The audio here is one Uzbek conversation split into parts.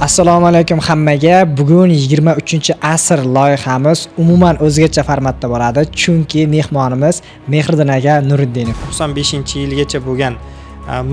Assalomu alaykum hammaga. Bugun 23-asr loyihamiz umuman o'zgacha formatda bo'ladi, chunki mehmonimiz Mehriddin aka Nuriddinov. 95-yilgacha bo'lgan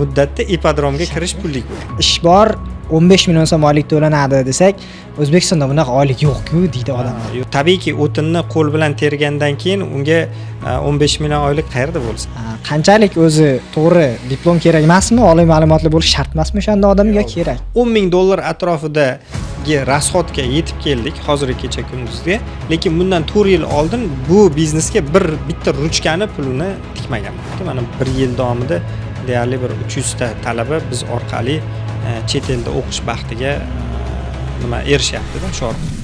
muddatda ipodromga kirish pullik bo'lgan. Ish bor, 15 million so'm oylik to'lanadi desak, O'zbekistonda bunaqa oylik yo'q-ku deydi odamlar. Tabiiyki, o'tinni qo'l bilan tergandan keyin unga 15 million oylik qayerda bo'lsin? Qanchalik o'zi to'g'ri diplom kerak emasmi? Oliy ma'lumotli bo'lish shart emasmi o'shanda odamga kerak? 10 ming dollar atrofidagi rasxodga yetib keldik hozirgi kecha kunduzga, lekin bundan 4 yil oldin bu biznesga bitta ruchkani pulini tikmaganman. Mana 1 yil davomida deyarli bir 300 ta talaba biz orqali chet elda o'qish baxtiga erishyapti-da shu orqali.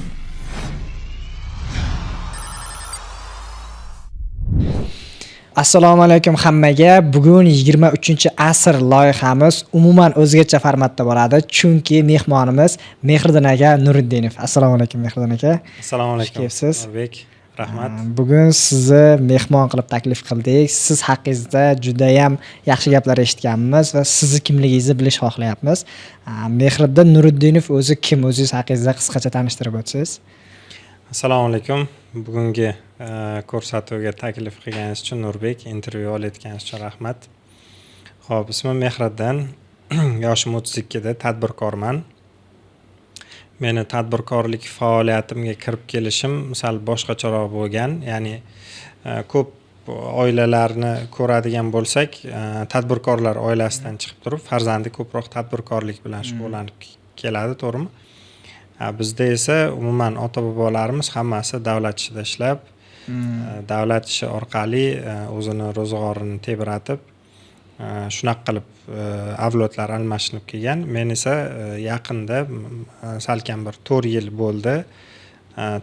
Assalomu alaykum hammaga. Bugun 23-asr loyihamiz umuman o'zgacha formatda bo'ladi, chunki mehmonimiz Mehriddin aka Nuriddinov. Assalomu alaykum Mehriddin aka. Assalomu alaykum. Kepsiz? Nurbek, rahmat. Bugun sizni mehmon qilib taklif qildik. Siz haqingizda juda ham yaxshi gaplar eshitganmiz va sizni kimligingizni bilish xohlayapmiz. Mehriddin Nuriddinov o'zi kim? O'zingiz haqingizda qisqacha tanishtirib o'tsangiz. Assalomu alaykum. Bugungi ko'rsatuvga taklif qilganingiz uchun Nurbek, intervyu olayotganingiz uchun rahmat. Xo'p, ismim Mehriddin. Yoshim 32 da, tadbirkorman. Meni tadbirkorlik faoliyatimga kirib kelishim misal boshqacharoq bo'lgan. Ya'ni ko'p oilalarni ko'radigan bo'lsak, tadbirkorlar oilasidan chiqib turib, farzandi ko'proq tadbirkorlik bilan shug'ullanib keladi, to'g'rimi? Bizda esa umuman ota-bobolarimiz hammasi davlat ishida ishlab, davlat ishi orqali o'zini ro'zg'orini tebratib, shunaqa qilib avlodlar almashinib kelgan. Men esa yaqinda salkam bir 4 yil bo'ldi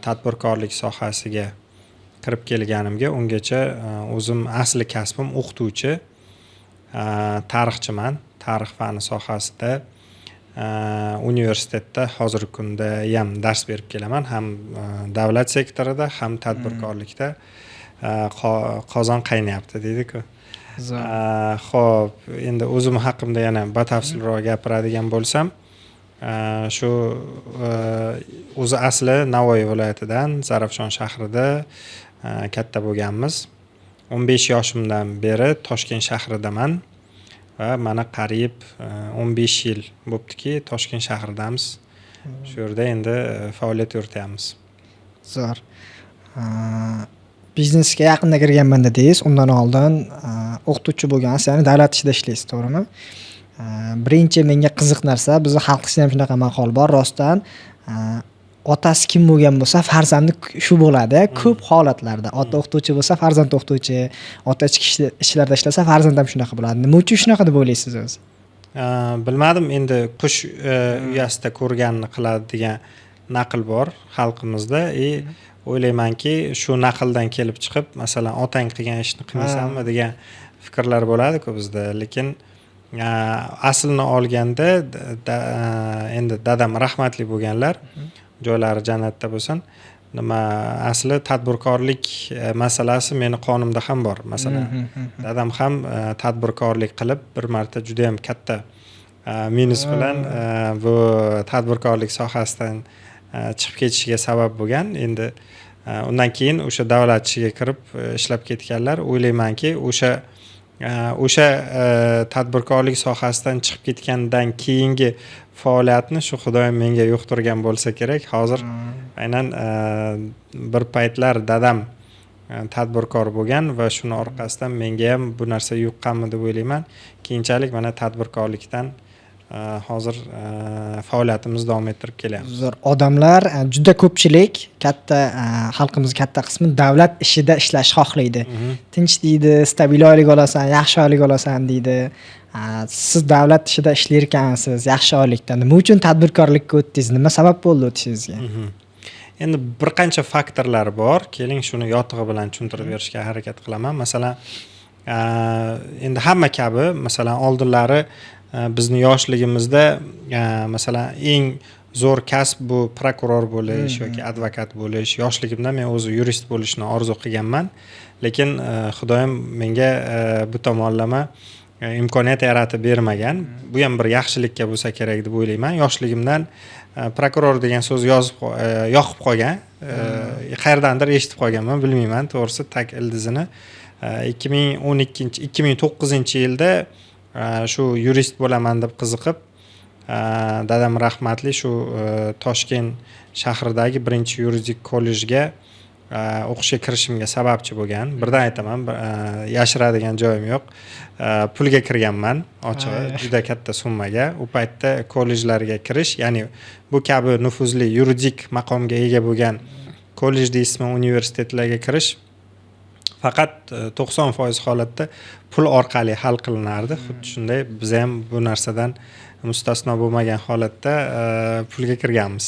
tadbirkorlik sohasiga kirib kelganimga. Ungacha o'zim asli kasbim o'qituvchi, tarixchiman. Tarix fani sohasida universitetda hozirgi kunda ham dars berib kelaman, ham davlat sektorida, ham tadbirkorlikda. Qozon qaynayapti deydi-ku. Xo'p, endi o'zim haqimda yana batafsilroq gapiradigan bo'lsam, shu o'zi asli Navoiy viloyatidan, Zarafshon shahrida katta bo'lganmiz. 15 yoshimdan beri Toshkent shahridaman va mana qariyb 15 yil bo'ptiki Toshkent shahridamiz. Shu yerda endi faoliyat yuritamiz. Zo'r. Biznesga yaqinda kirganman dedingiz. Undan oldin o'qituvchi bo'lgansiz, ya'ni davlat ishida ishlaysiz, to'g'rimi? Birinchi menga qiziq narsa, bizning xalqimizda ham shunaqa maqol bor, rostdan otasi kim bo'lgan bo'lsa, farzandi shu bo'ladi. Ko'p holatlarda ota o'qituvchi bo'lsa, farzand o'qituvchi, ota ichki ishlarda ishlasa, farzand ham shunaqa bo'ladi. Nima uchun shunaqa deb o'ylaysiz o'zi? Bilmadim, endi qush uyasida ko'rganini qiladi degan naql bor xalqimizda. O'ylaymanki, shu naqldan kelib chiqib, masalan, otang qilgan ishni qilmaysanmi degan fikrlar bo'ladi-ku bizda. Lekin aslini olganda endi dadam rahmatli bo'lganlar, joylari jannatda bo'lsin. Asli tadbirkorlik masalasi meni qonimda ham bor. Masalan, dadam ham tadbirkorlik qilib bir marta juda ham katta minus bilan bu tadbirkorlik sohasidan chiqib ketishiga sabab bo'lgan. Endi undan keyin o'sha davlat ishiga kirib ishlab ketganlar. O'ylaymanki, o'sha tadbirkorlik sohasidan chiqib ketgandan keyingi faoliyatni shu Xudoyim menga yo'qtirgan bo'lsa kerak. Hozir aynan bir paytlar dadam tadbirkor bo'lgan va shuni orqasidan menga ham bu narsa yuqqanmi deb o'ylayman. Keyinchalik mana tadbirkorlikdan hozir faoliyatimizni davom ettirib kelyapmiz. Zo'r. Odamlar juda ko'pchilik, katta xalqimiz katta qismi davlat ishida ishlash xohlaydi. Tinch deydi, stabil oylik olasan, yaxshi oylik olasan deydi. Siz davlat ishida ishlayotgansiz, yaxshi oylikda. Nima uchun tadbirkorlikka o'tdingiz? Nima sabab bo'ldi o'tishingizga? Endi bir qancha faktorlar bor. Keling, shuni yotig'i bilan tushuntirib berishga harakat qilaman. Masalan, endi hamma kabi, masalan, oldinlari bizni yoshligimizda masalan eng zo'r kasb bu prokuror bo'lish yoki advokat bo'lish. Yoshligimda men o'zi yurist bo'lishni orzu qilganman, lekin Xudoyim menga bu tomonlama imkoniyat yaratib bermagan. Bu ham bir yaxshilikka bo'lsa kerak deb o'ylayman. Yoshligimdan prokuror degan so'z yoqib qolgan. Qayerdandir eshitib qolganman, bilmayman to'g'risi tag ildizini. 2009-yilda shu yurist bo'laman deb qiziqib, dadam rahmatli shu Toshkent shahridagi birinchi yuridik kollejga o'qishga kirishimga sababchi bo'lgan. Birdan aytaman, yashiradigan joyim yo'q. Pulga kirganman, ochig'i, juda katta summaga. U paytda kollejlarga kirish, ya'ni bu kabi nufuzli yuridik maqomga ega bo'lgan kollej deysizmi, universitetlarga kirish faqat 90% holatda pul orqali hal qilinardi. Xuddi shunday biz ham bu narsadan mustasno bo'lmagan holatda pulga kirganmiz.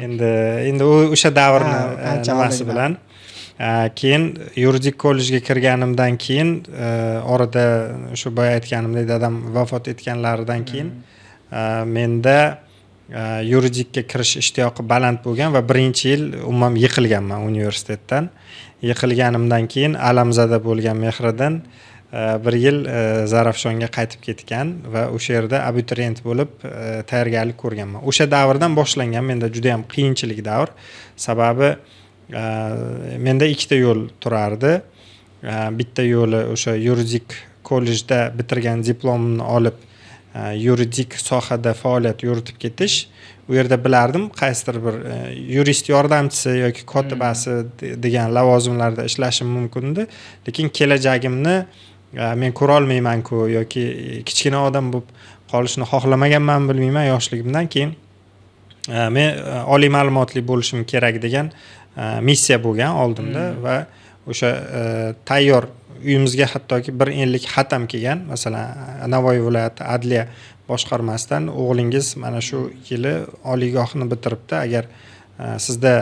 Endi o'sha davrni nimasi bilan keyin yuridik kollejga kirganimdan keyin orada shu boya aytganimdek dadam vafot etganlaridan keyin menda yuridikka kirish ishtiyoqi baland bo'lgan va birinchi yil umuman yiqilganman universitetdan. Yiqilganimdan keyin alamzada bo'lgan Mehriddin bir yil Zarafshonga qaytib ketgan va o'sha yerda abituriyent bo'lib tayyorgarlik ko'rganman. O'sha davrdan boshlangan menda juda ham qiyinchilik davr. Sababi menda ikkita yo'l turardi. Bitta yo'li o'sha yuridik kollejda bitirgan diplomimni olib yuridik sohada faoliyat yuritib ketish. U yerda bilardim qaysidir bir yurist yordamchisi yoki kotibasi degan lavozimlarda ishlashim mumkindi, lekin kelajagimni men ko'ra olmayman-ku yoki kichkina odam bo'lib qolishni xohlamaganman, bilmayman, yoshligimdan keyin men oliy ma'lumotli bo'lishim kerak degan missiya bo'lgan oldimda va o'sha tayyor uyimizga hattoki bir enlik xat ham kelgan. Masalan, Navoiy viloyati adliya boshqarmasidan o'g'lingiz mana shu yili oliygohni bitiribdi. Agar sizda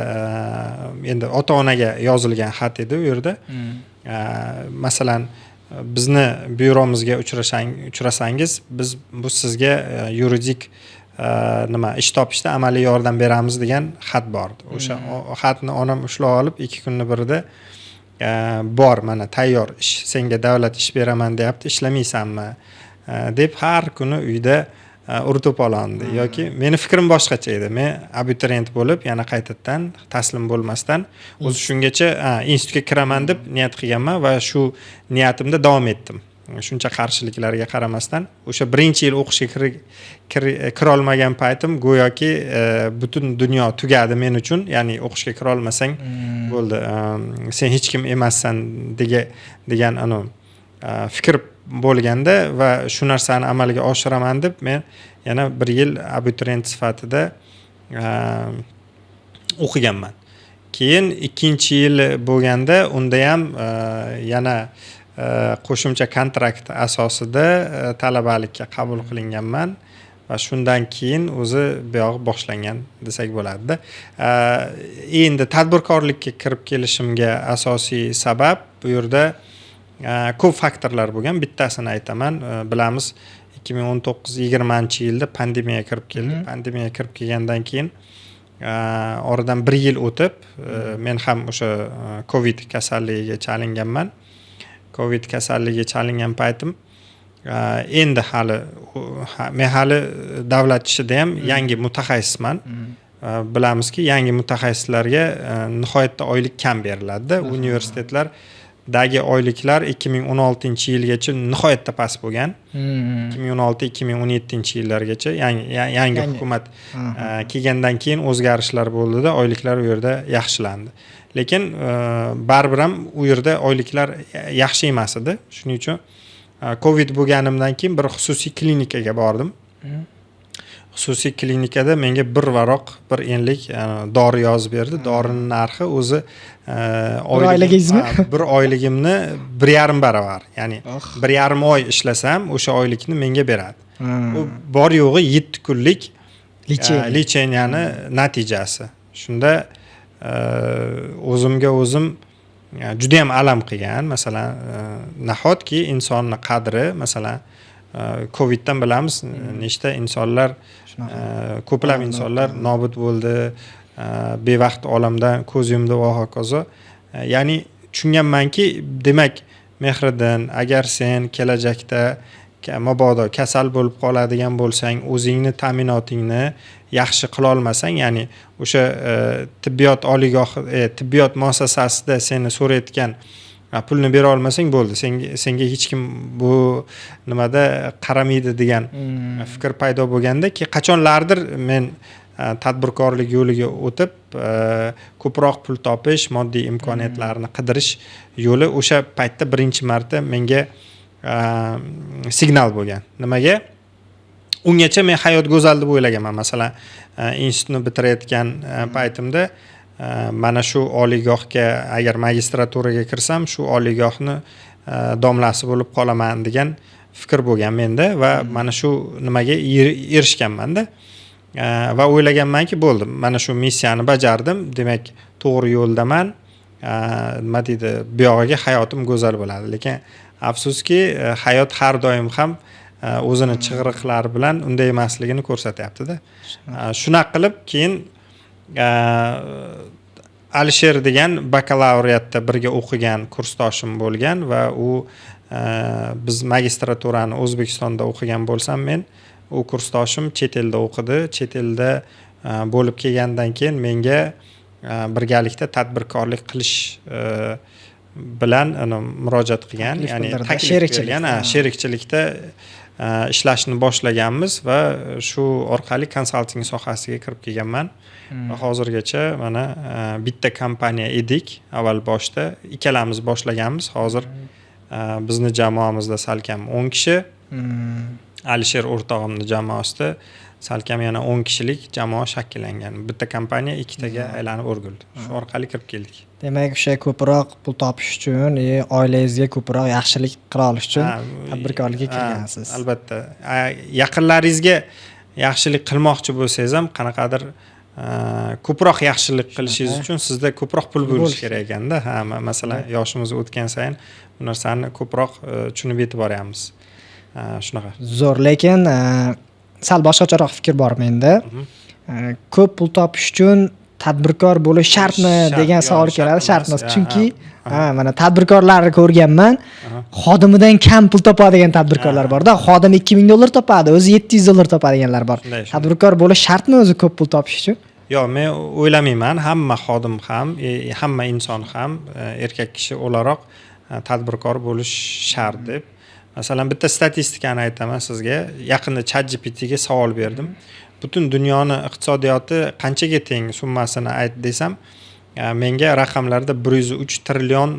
endi ota-onaga yozilgan xat edi u yerda. Masalan, bizni byuromizga uchrasangiz, biz bu sizga yuridik ish topishda amaliy yordam beramiz degan xat bor. O'sha xatni onam ushlab olib 2 kunni birida bor, mana tayyor ish, senga davlat ish beraman deyapti, ishlamaysanmi deb har kuni uyda urtib olandi. Yoki meni fikrim boshqacha edi. Men abituriyent bo'lib, yana qaytadan taslim bo'lmasdan o'zi shungacha institutga kiraman deb niyat qilganman va shu niyatimda davom etdim. Shuncha qarshiliklarga qaramasdan o'sha birinchi yil o'qishga kira olmagan paytim go'yoki butun dunyo tugadi men uchun. Ya'ni o'qishga kira olmasang bo'ldi, sen hech kim emassan degan fikr bo'lganda va shu narsani amalga oshiraman deb men yana bir yil abituriyent sifatida o'qiganman. Keyin ikkinchi yil bo'lganda unda ham yana qo'shimcha kontrakt asosida talabalikka qabul qilinganman va shundan keyin o'zi buyog'i boshlangan desak bo'ladi-da. Endi tadbirkorlikka kirib kelishimga asosiy sabab bu yerda ko'p faktorlar bo'lgan. Bittasini aytaman. Bilamiz, 2019-20 yilda pandemiya kirib keldi. Pandemiya kirib kelgandan keyin oradan 1 yil o'tib men ham o'sha Covid kasalligiga chalinganman. Covid kasalligiga chalingan paytim endi men hali davlat ishida ham yangi mutaxassisman. Bilamizki, yangi mutaxassislarga nihoyatda oylik kam beriladi. Universitetlardagi oyliklar 2016-yilgacha nihoyatda past bo'lgan. 2016-2017 yillargacha yangi hukumat kelgandan keyin o'zgarishlar bo'ldi-da, oyliklar u yerda yaxshilandi. Lekin baribir ham u yerda oyliklar yaxshi emas edi. Shuning uchun Covid bo'lganimdan keyin bir xususiy klinikaga bordim. Xususiy klinikada menga bir varoq, bir enlik dori yozib berdi. Dorining narxi o'zi bir oyligimni 1,5 baravar. Ya'ni 1,5 oy ishlasam o'sha oylikni menga beradi. U bor yo'g'i 7 kunlik licheniyani natijasi. Shunda o'zimga o'zim juda ham alam qilgan. Masalan, nahotki insonni qadri, masalan, Coviddan bilamiz, nechta insonlar, ko'plab insonlar nobud bo'ldi, bevaqt olamdan ko'z yumdi va hokazo. Ya'ni tushunganmanki, demak, Mehriddin, agar sen kelajakda mabodo kasal bo'lib qoladigan bo'lsang, o'zingni ta'minotingni yaxshi qila olmasang, ya'ni o'sha tibbiyot oliygohi tibbiyot muassasasida seni so'rayotgan pulni bera olmasang bo'ldi, senga hech kim bu nimada qaramaydi degan fikr paydo bo'lganda, qachonlardir men tadbirkorlik yo'liga o'tib ko'proq pul topish, moddiy imkoniyatlarni qidirish yo'li o'sha paytda birinchi marta menga signal bo'lgan. Nimaga? Ungacha men hayot go'zal deb o'ylaganman. Masalan, institutni bitirayotgan paytimda mana shu oliygohga agar magistraturaga kirsam, shu oliygohni domlasi bo'lib qolaman degan fikr bo'lgan menda va mana shu nimaga erishganman-da. Va o'ylaganmanki, bo'ldi, mana shu missiyani bajardim, demak to'g'ri yo'ldaman. Nima deydi, bu yog'iga hayotim go'zal bo'ladi. Lekin afsuski, hayot har doim ham o'zini chig'iriqlari bilan unday emasligini ko'rsatyapti-da. Shunaqa qilib keyin Alisher degan bakalavriatda birga o'qigan kursdoshim bo'lgan va u biz magistraturani O'zbekistonda o'qigan bo'lsam, men u kursdoshim chet elda o'qidi. Chet elda bo'lib kelgandan keyin menga birgalikda tadbirkorlik qilish bilan murojaat qilgan, ya'ni taklif bergan, sherikchilikda ishlashni boshlaganmiz va shu orqali konsalting sohasiga kirib kelganman. Va hozirgacha mana bitta kompaniya edik. Avval boshda ikkalamiz boshlaganmiz. Hozir bizni jamoamizda salkam 10 kishi. Alisher o'rtog'imning jamoasida salkam yana 10 kishilik jamoa shakllangan. Bitta kompaniya ikkitaga aylanib o'rgildi. Shu orqali kirib keldik. Demak, o'sha ko'proq pul topish uchun, oilangizga ko'proq yaxshilik qila olish uchun tadbirkorlikka kirgansiz. Albatta. Yaqinlaringizga yaxshilik qilmoqchi bo'lsangiz ham qanaqadir ko'proq yaxshilik qilishingiz uchun sizda ko'proq pul bo'lishi kerak ekanda. Masalan, yoshimiz o'tgan sayin bu narsani ko'proq tushunib yetib boryapmiz. Shunaqa. Zo'r, lekin sal boshqacharoq fikr bor menda. Ko'p pul topish uchun tadbirkor bo'lish shartmi degan savol keladi. Shart emas, chunki mana tadbirkorlarni ko'rganman. Xodimidan kam pul topadigan tadbirkorlar bor-da. Xodim $2000 topadi, o'zi $700 topadiganlar bor. Tadbirkor bo'lish shartmi o'zi ko'p pul topish uchun? Yo'q, men o'ylamayman. Hamma xodim ham, hamma inson ham erkak kishi o'laroq tadbirkor bo'lish shart deb. Masalan, bitta statistikani aytaman sizga. Yaqinda ChatGPT ga savol berdim. Butun dunyoni iqtisodiyoti qanchaga teng summasini ayt desam, menga raqamlarda 103 trillion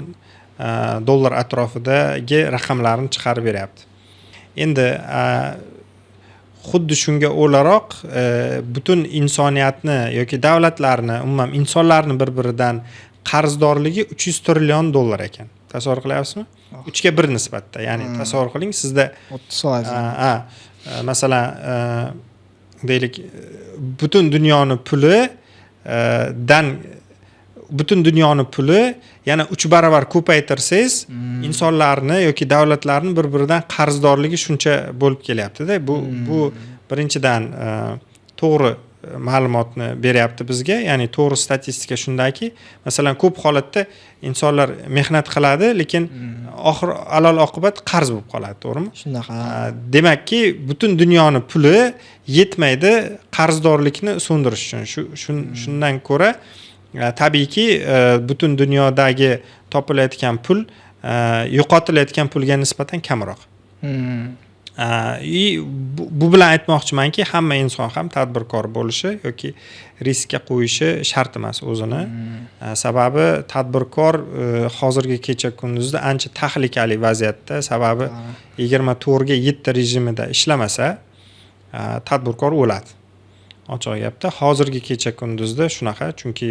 dollar atrofidagi raqamlarni chiqarib beryapti. Endi xuddi shunga o'laroq butun insoniyatni yoki davlatlarni, umuman insonlarni bir-biridan qarzdorligi 300 trillion dollar ekan. Tasavvur qilyapsizmi? 3 ga 1 nisbatda. Ya'ni tasavvur qiling, sizda 30%. Masalan, deylik, butun dunyoni puli butun dunyoni puli yana 3 barobar ko'paytirsangiz, insonlarni yoki davlatlarni bir-biridan qarzdorligi shuncha bo'lib kelyapti-da. Bu birinchidan to'g'ri ma'lumotni beryapti bizga. Ya'ni to'g'ri statistika shundaki, masalan, ko'p holatda insonlar mehnat qiladi, lekin alal oqibat qarz bo'lib qoladi, to'g'rimi? Shunaqa. Demakki, butun dunyoni puli yetmaydi qarzdorlikni so'ndirish uchun. Shundan ko'ra tabiiyki butun dunyodagi topilayotgan pul yo'qotilayotgan pulga nisbatan kamroq. Bu bilan aytmoqchimanki, hamma inson ham tadbirkor bo'lishi yoki riskka qo'yishi shart emas o'zini. Sababi tadbirkor hozirgi kecha kunduzda ancha tahlikali vaziyatda, sababi 24 ga 7 rejimida ishlamasa tadbirkor o'ladi. Ochiq gapda hozirgi kecha kunduzda shunaqa, chunki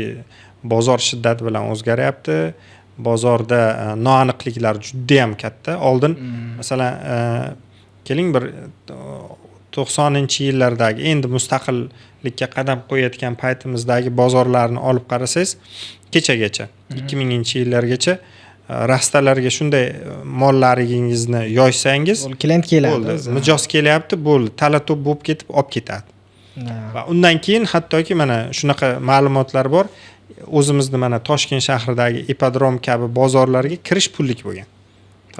bozor shiddat bilan o'zgaryapti. Bozorda noaniqliklar juda ham katta. Oldin masalan keling, bir 90-yillardagi endi mustaqillikka qadam qo'yayotgan paytimizdagi bozorlarni olib qarasangiz, kechagacha 2000-yillargacha rastalarga shunday mollaringizni yoysangiz, klient keladi, mijoz kelyapti, bo'ldi, talato'p bo'lib ketib olib ketadi. Va undan keyin hattoki mana shunaqa ma'lumotlar bor. O'zimizni mana Toshkent shahridagi ipodrom kabi bozorlarga kirish pullik bo'lgan.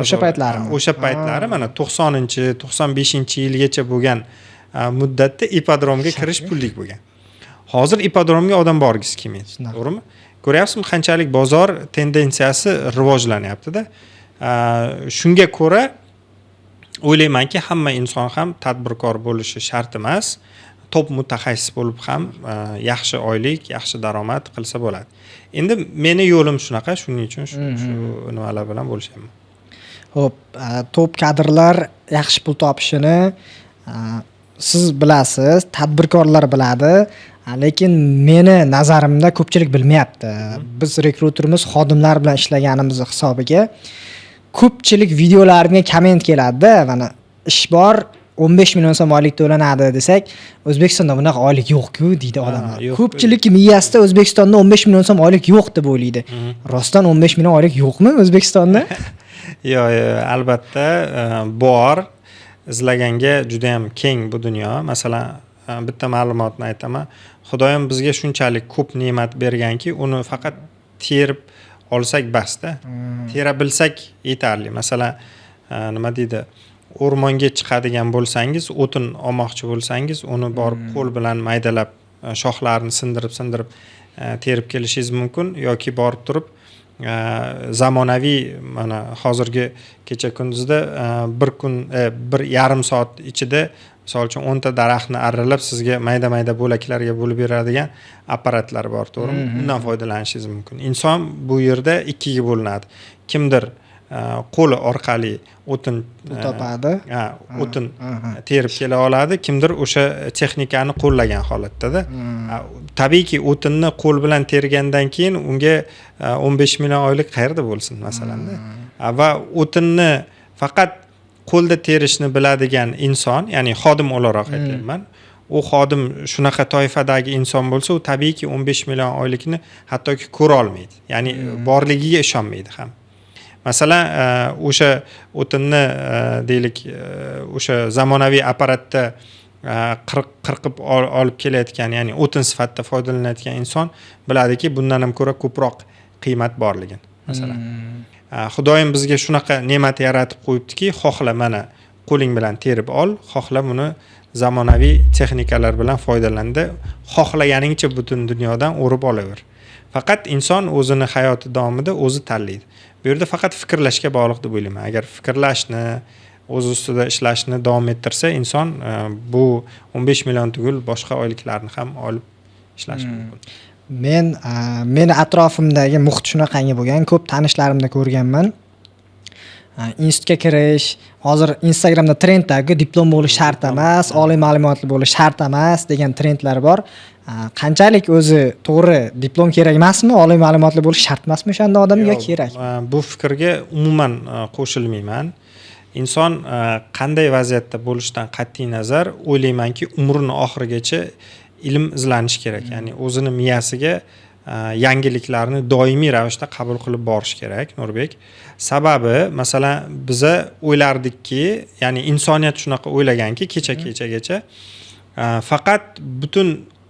O'sha paytlarimi? O'sha paytlari mana 90-95-yilgacha bo'lgan muddatda ipodromga kirish pullik bo'lgan. Hozir ipodromga odam borgisi kelmaydi. To'g'rimi? Ko'ryapsizmi qanchalik bozor tendensiyasi rivojlanyapti-da. Shunga ko'ra o'ylaymanki, hamma inson ham tadbirkor bo'lishi shart emas. Top mutaxassis bo'lib ham yaxshi oylik, yaxshi daromad qilsa bo'ladi. Endi meni yo'lim shunaqa, shuning uchun shu nimalar bilan bo'lishaman. Xo'p, top kadrlar yaxshi pul topishini siz bilasiz, tadbirkorlar biladi, lekin meni nazarimda ko'pchilik bilmayapti. Biz rekruterimiz xodimlar bilan ishlaganimiz hisobiga ko'pchilik videolarimga komment keladi-da, mana ish bor, 15 million so'm oylik to'lanadi desak, O'zbekistonda bunaqa oylik yo'q-ku deydi odamlar. Ko'pchilik miyasida O'zbekistonda 15 million so'm oylik yo'q deb o'ylaydi. Rostdan 15 million oylik yo'qmi O'zbekistonda? Yo'q, albatta bor. Izlaganga juda ham keng bu dunyo. Masalan, bitta ma'lumotni aytaman. Xudoyim bizga shunchalik ko'p ne'mat berganki, uni faqat terib olsak bas-da. Tera bilsak yetarli. Masalan, nima deydi? O'rmonga chiqadigan bo'lsangiz, o'tin olmoqchi bo'lsangiz, uni borib qo'l bilan maydalab, shoxlarini sindirib terib kelishingiz mumkin yoki borib turib zamonaviy mana hozirgi kecha kunduzda bir yarim soat ichida misol uchun 10 ta daraxtni arralab sizga mayda bo'laklarga bo'lib beradigan apparatlar bor, to'g'rimi? Undan foydalanishingiz mumkin. Inson bu yerda ikkiga bo'linadi. Kimdir qo'li orqali o'tin topadi, o'tin terib kela oladi, kimdir o'sha texnikani qo'llagan holatda-da. Tabiiyki o'tinni qo'l bilan tergandan keyin unga 15 million oylik qayerda bo'lsin masalanda. Va o'tinni faqat qo'lda terishni biladigan inson, ya'ni xodim o'laroq aytyapman. U xodim shunaqa toifadagi inson bo'lsa, u tabiiyki 15 million oylikni hattoki ko'ra olmaydi. Ya'ni borligiga ishonmaydi ham. Masalan, o'sha o'tinni deylik, o'sha zamonaviy apparatda qirqib olib kelayotgan, ya'ni o'tin sifatida foydalanayotgan inson biladiki, bundan ham ko'ra ko'proq qiymat borligini. Masalan, Xudoyim bizga shunaqa ne'mat yaratib qo'yibdiki, xohla mana qo'ling bilan terib ol, xohla buni zamonaviy texnikalar bilan foydalanda, xohlaganingcha butun dunyodan o'rib olaver. Faqat inson o'zini hayoti davomida o'zi tanlaydi. Bu yerda faqat fikrlashga bog'liq deb o'ylayman. Agar fikrlashni, o'z ustida ishlashni davom ettirsa, inson bu 15 million tugul boshqa oyliklarni ham olib ishlashi mumkin. Meni atrofimdagi muhit shunaqangi bo'lgan, ko'p tanishlarimda ko'rganman. Institutga kirish, hozir Instagramda trenddagi diplom bo'lish shart emas, oliy ma'lumotli bo'lish shart emas degan trendlar bor. Qanchalik o'zi to'g'ri, diplom kerak emasmi, oliy ma'lumotli bo'lish shart emasmi o'shanda odamga kerak? Bu fikrga umuman qo'shilmayman. Inson qanday vaziyatda bo'lishidan qat'iy nazar o'ylaymanki, umrining oxirigacha ilm izlanish kerak. Ya'ni o'zini miyasiga yangiliklarni doimiy ravishda qabul qilib borish kerak, Nurbek. Sababi, masalan, biza o'ylardikki, ya'ni insoniyat shunaqa o'ylaganki, kechagacha faqat butun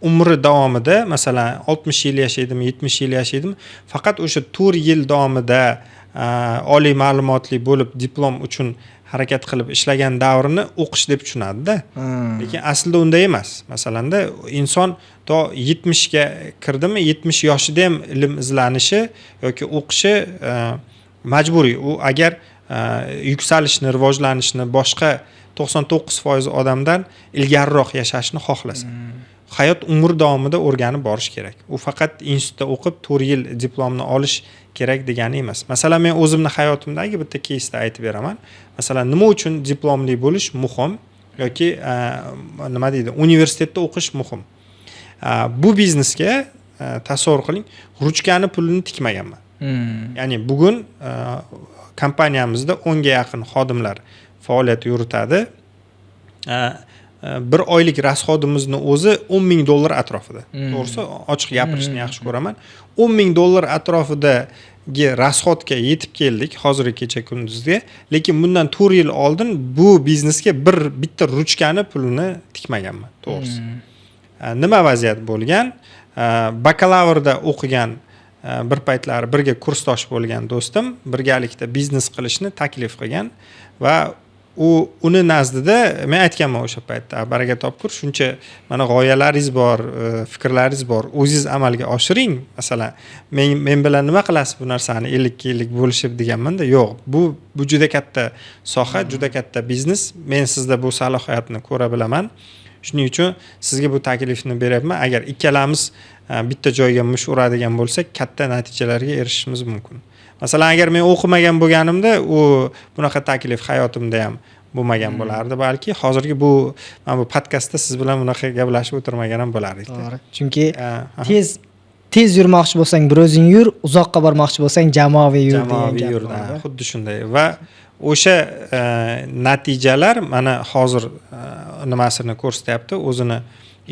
umri davomida, masalan, 60 yil yashaydimi, 70 yil yashaydimi, faqat o'sha 4 yil davomida oliy ma'lumotli bo'lib diplom uchun harakat qilib ishlagan davrini o'qish deb tushunadi-da. Lekin aslida unday emas. Masalanda inson to 70 ga kirdimi, 70 yoshida ham ilm izlanishi yoki o'qishi majburiy. U agar yuksalishni, rivojlanishni boshqa 99% odamdan ilgariroq yashashni xohlasa. Hayot umr davomida o'rganib borish kerak. U faqat institutda o'qib 4 yil diplomni olish kerak degani emas. Masalan, men o'zimning hayotimdagi bitta keysda aytib beraman. Masalan, nima uchun diplomli bo'lish muhim yoki nima deydi, universitetda o'qish muhim. Bu biznesga tasavvur qiling, ruchkani pulini tikmaganman. Ya'ni bugun kompaniyamizda 10 ga yaqin xodimlar faoliyat yuritadi. Bir oylik rasxodimizni o'zi $10,000 atrofida. To'g'risi, ochiq gapirishni yaxshi ko'raman. $10,000 atrofidagi rasxodga yetib keldik hozirgi kecha kunduzga, lekin bundan 4 yil oldin bu biznesga bitta ruchkani pulini tikmaganman, to'g'risi. Nima vaziyat bo'lgan? Bakalavrda o'qigan bir paytlari birga kursdosh bo'lgan do'stim birgalikda biznes qilishni taklif qilgan va uni nazdida men aytganman o'sha paytda baraka topkur shuncha mana g'oyalaringiz bor fikrlaringiz bor o'zingiz amalga oshiring masalan men bilan nima qilasiz bu narsani 50-50 bo'lishib deganmanda yo'q bu juda katta soha juda katta biznes men sizda bu salohiyatni ko'ra bilaman shuning uchun sizga bu taklifni beryapman agar ikkalamiz bitta joyga mush uradigan bo'lsak katta natijalarga erishishimiz mumkin. Masalan, agar men o'qimagan bo'lganimda u bunaqa taklif hayotimda ham bo'lmagan bo'lardi balki. Hozirgi mana bu podkastda siz bilan bunaqa gaplashib o'tirmagan ham bo'lardik. To'g'ri. Chunki tez yurmoqchi bo'lsang bir o'zing yur, uzoqqa bormoqchi bo'lsang jamoaviy yur degan. Xuddi shunday va o'sha natijalar mana hozir nimasini ko'rsatyapti, o'zini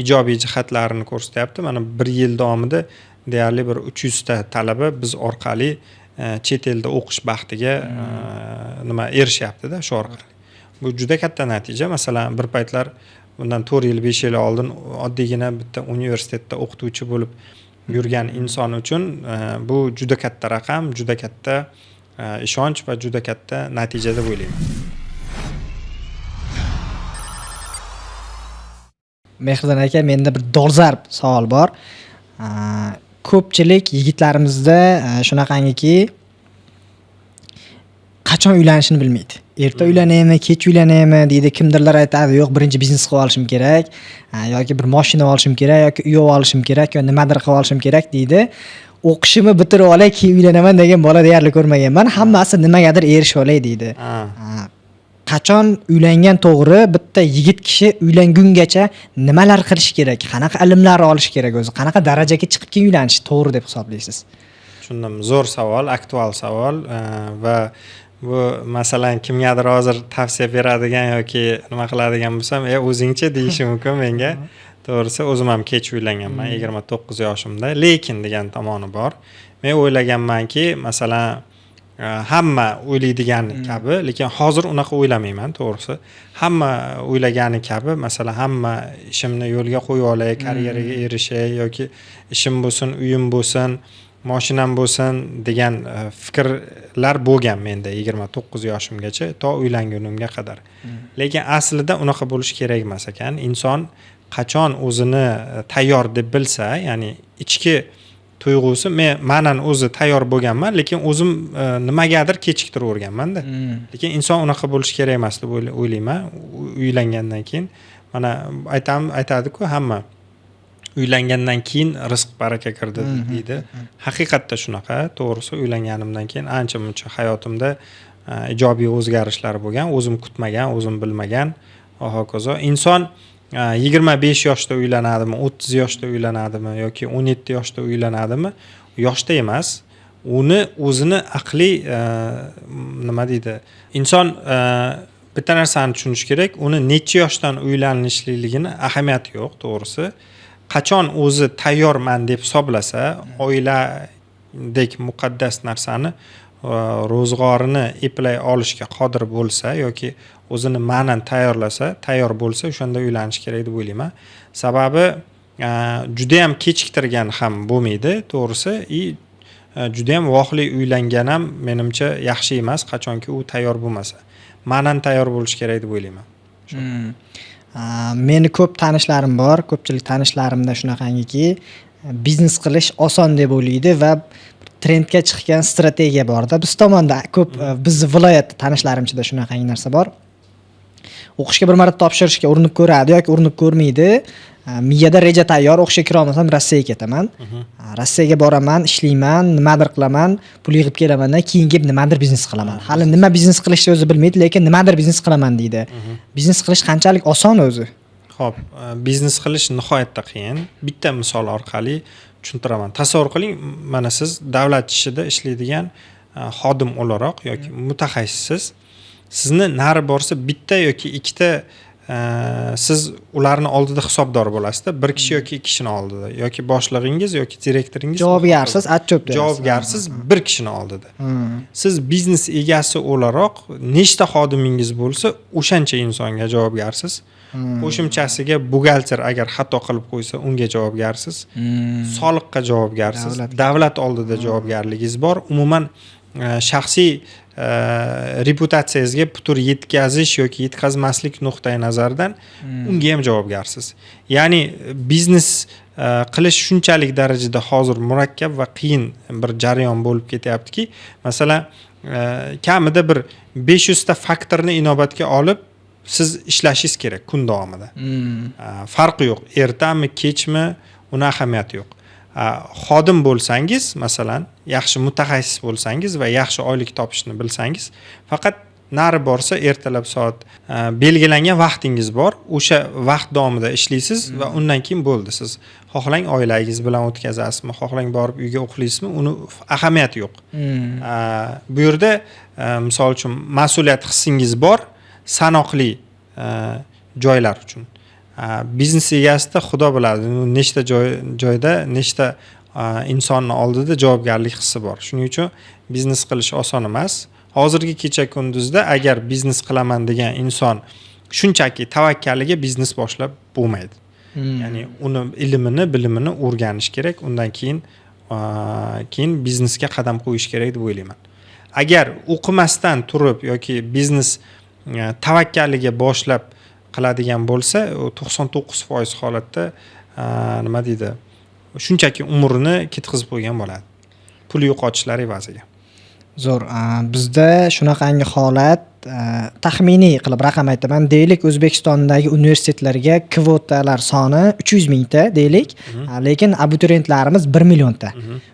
ijobiy jihatlarini ko'rsatyapti. Mana 1 yil davomida deyarli bir 300 ta talaba biz orqali chet elda o'qish baxtiga erishyapti-da shu orqali. Bu juda katta natija. Masalan, bir paytlar bundan 4 yil 5 yil oldin oddiygina bitta universitetda o'qituvchi bo'lib yurgan inson uchun bu juda katta raqam, juda katta ishonch va juda katta natija deb o'ylayman. Mehriddin aka, menda bir dolzarb savol bor. Ko'pchilik yigitlarimizda shunaqangiki qachon uylanishini bilmaydi. Erta uylanaymi, kech uylanaymi deydi. Kimdirlar aytadi, yo'q, birinchi biznes qilib olishim kerak, yoki bir mashina olishim kerak, yoki uy olishim kerak, yoki nimadir qilib olishim kerak deydi. O'qishimni bitirib olay, keyin uylanaman degan bola deyarli ko'rmaganman. Hammasi nimagadir erishib olay deydi. Qachon uylangan to'g'ri? Bitta yigit kishi uylangungacha nimalar qilish kerak? Qanaqa ilmlar olish kerak o'zi? Qanaqa darajaga chiqib keyin uylanish to'g'ri deb hisoblaysiz? Tushundim. Zo'r savol, aktual savol va bu masalan kimgadir hozir tavsiya beradigan yoki nima qiladigan bo'lsam, o'zingchi deyishi mumkin menga. To'g'risi, o'zim ham kech uylanganman, 29 yoshimda, lekin degan tomoni bor. Men o'ylaganmanki, masalan, hamma o'ylaydigan kabi, lekin hozir unaqa o'ylamayman, to'g'risi. Hamma o'ylagani kabi, masalan, hamma ishimni yo'lga qo'yib olay, karyeraga erishay yoki ishim bo'lsin, uyim bo'lsin, mashinam bo'lsin degan fikrlar bo'lgan menda 29 yoshimgacha, to uylangunimga qadar. Lekin aslida unaqa bo'lish kerak emas ekan. Inson qachon o'zini tayyor deb bilsa, ya'ni ichki tuyg'usi menan o'zi tayyor bo'lganman, lekin o'zim nimagadir kechiktiraverganman-da. Lekin inson unaqa bo'lish kerak emas deb o'ylayman. Uylangandan keyin mana aytadi-ku hamma uylangandan keyin rizq baraka kirdi deydi. Haqiqatda shunaqa. To'g'risi, uylanganimdan keyin ancha-muncha hayotimda ijobiy o'zgarishlar bo'lgan, o'zim kutmagan, o'zim bilmagan va hokazo. Inson 25 yoshda uylanadimi, 30 yoshda uylanadimi yoki 17 yoshda uylanadimi? Yoshda emas. Uni o'zini aqliy nima deydi? Inson bitta narsani tushunish kerak, uni necha yoshdan uylanishligini ahamiyati yo'q, to'g'risi. Qachon o'zi tayyorman deb hisoblasa, oiladek muqaddas narsani ro'zg'orini eplay olishga qodir bo'lsa yoki o'zini ma'nan tayyor bo'lsa, o'shanda uylanish kerak deb o'ylayman. Sababi juda ham kechiktirgan ham bo'lmaydi, to'g'risi. Juda ham vohli uylangan ham menimcha yaxshi emas, qachonki u tayyor bo'lmasa. Ma'nan tayyor bo'lish kerak deb o'ylayman. Meni ko'p tanishlarim bor, ko'pchilik tanishlarimda shunaqangiki, biznes qilish oson deb o'ylaydi va trendga chiqqan strategiya bor-da. Biz tomonda ko'p bizning viloyatda tanishlarimchida shunaqangi narsa bor. O'qishga bir marta topshirishga urinib ko'radi yoki urinib ko'rmaydi. Miyada reja tayyor, o'qishga kira olmasam Rossiyaga ketaman. Rossiyaga boraman, ishlayman, nimadir qilaman, pul yig'ib kelamandan keyin kelib nimadir biznes qilaman. Hali nima biznes qilishni o'zi bilmaydi, lekin nimadir biznes qilaman deydi. Biznes qilish qanchalik oson o'zi? Xo'p, biznes qilish nihoyatda qiyin. Bitta misol orqali tushuntiraman. Tasavvur qiling, mana siz davlat ishida ishlaydigan xodim o'laroq yoki mutaxassissiz. Sizni nari borsa bitta yoki ikkita siz ularni oldida hisobdor bo'lasiz-da, bir kishi yoki ikki kishini oldida, yoki boshlig'ingiz yoki direktoringiz javobgarsiz, atchop dersiz. Javobgarsiz bir kishini oldida. Siz biznes egasi o'laroq nechta xodimingiz bo'lsa, o'shancha insonga javobgarsiz. qo'shimchasiga buxgalter agar xato qilib qo'ysa unga javobgarsiz, soliqqa javobgarsiz, davlat oldida javobgarligingiz bor. Umuman shaxsiy reputatsiyangizga putur yetkazish yoki yetkazmaslik nuqtai nazaridan unga ham javobgarsiz. Ya'ni biznes qilish shunchalik darajada hozir murakkab va qiyin bir jarayon bo'lib ketyaptiki, masalan, kamida bir 500 ta faktorni inobatga olib siz ishlashingiz kerak kun davomida. Farqi yo'q, ertami, kechmi, uni ahamiyati yo'q. Xodim bo'lsangiz, masalan, yaxshi mutaxassis bo'lsangiz va yaxshi oylik topishni bilsangiz, faqat nari borsa ertalab soat belgilangan vaqtingiz bor, o'sha vaqt davomida ishlaysiz va undan keyin bo'ldi. Siz xohlang oilangiz bilan o'tkazasizmi, xohlang borib uyga uxlaysizmi, uni ahamiyati yo'q. Bu yerda misol uchun mas'uliyat hissingiz bor, sanoqli joylar uchun. Biznes egasida xudo biladi, nechta joyda, nechta insonni oldida javobgarlik hissi bor. Shuning uchun biznes qilish oson emas. Hozirgi kecha kunduzda agar biznes qilaman degan inson shunchaki tavakkaliga biznes boshlab bo'lmaydi. Ya'ni uni ilmini, bilimini o'rganish kerak, undan keyin biznesga qadam qo'yish kerak deb o'ylayman. Agar o'qimasdan turib yoki biznes tavakkaliga boshlab qiladigan bo'lsa, 99% holatda nima deydi? Shunchaki umrini ketkazib qo'ygan bo'ladi. Pul yo'qotishlari evaziga. Zo'r. Bizda shunaqangi holat, taxminiy qilib raqam aytaman, deylik O'zbekistondagi universitetlarga kvotalar soni 300 mingta deylik, lekin abituriyentlarimiz 1 millionta.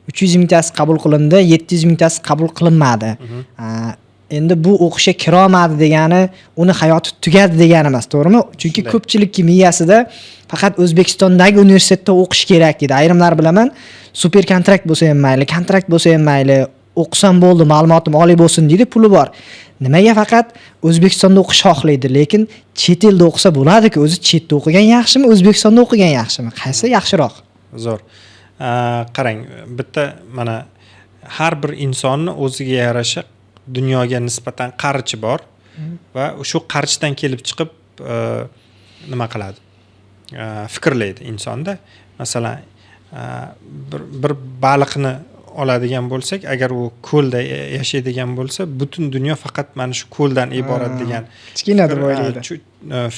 300 mingtasi qabul qilindi, 700 mingtasi qabul qilinmadi. Endi bu o'qishga kira olmadi degani uni hayoti tugadi degani emas, to'g'rimi? Chunki ko'pchilikning miyasida faqat O'zbekistondagi universitetda o'qish kerak deydi. Ayrimlar bilaman, super kontrakt bo'lsa ham mayli, kontrakt bo'lsa ham mayli, o'qisam bo'ldi, ma'lumotim oliy bo'lsin deydi, puli bor. Nimaga faqat O'zbekistonda o'qish xohlaydi, lekin chet elda o'qisa bo'ladi-ku, o'zi chetda o'qigan yaxshimi, O'zbekistonda o'qigan yaxshimi? Qaysi yaxshiroq? Zo'r. Qarang, bitta mana har bir insonni o'ziga yarasha dunyoga nisbatan qarichi bor va shu qarichdan kelib chiqib nima qiladi? Fikrlaydi insonda. Masalan, bir baliqni oladigan bo'lsak, agar u ko'lda yashaydigan bo'lsa, butun dunyo faqat mana shu ko'ldan iborat degan kichkina deb o'ylaydi.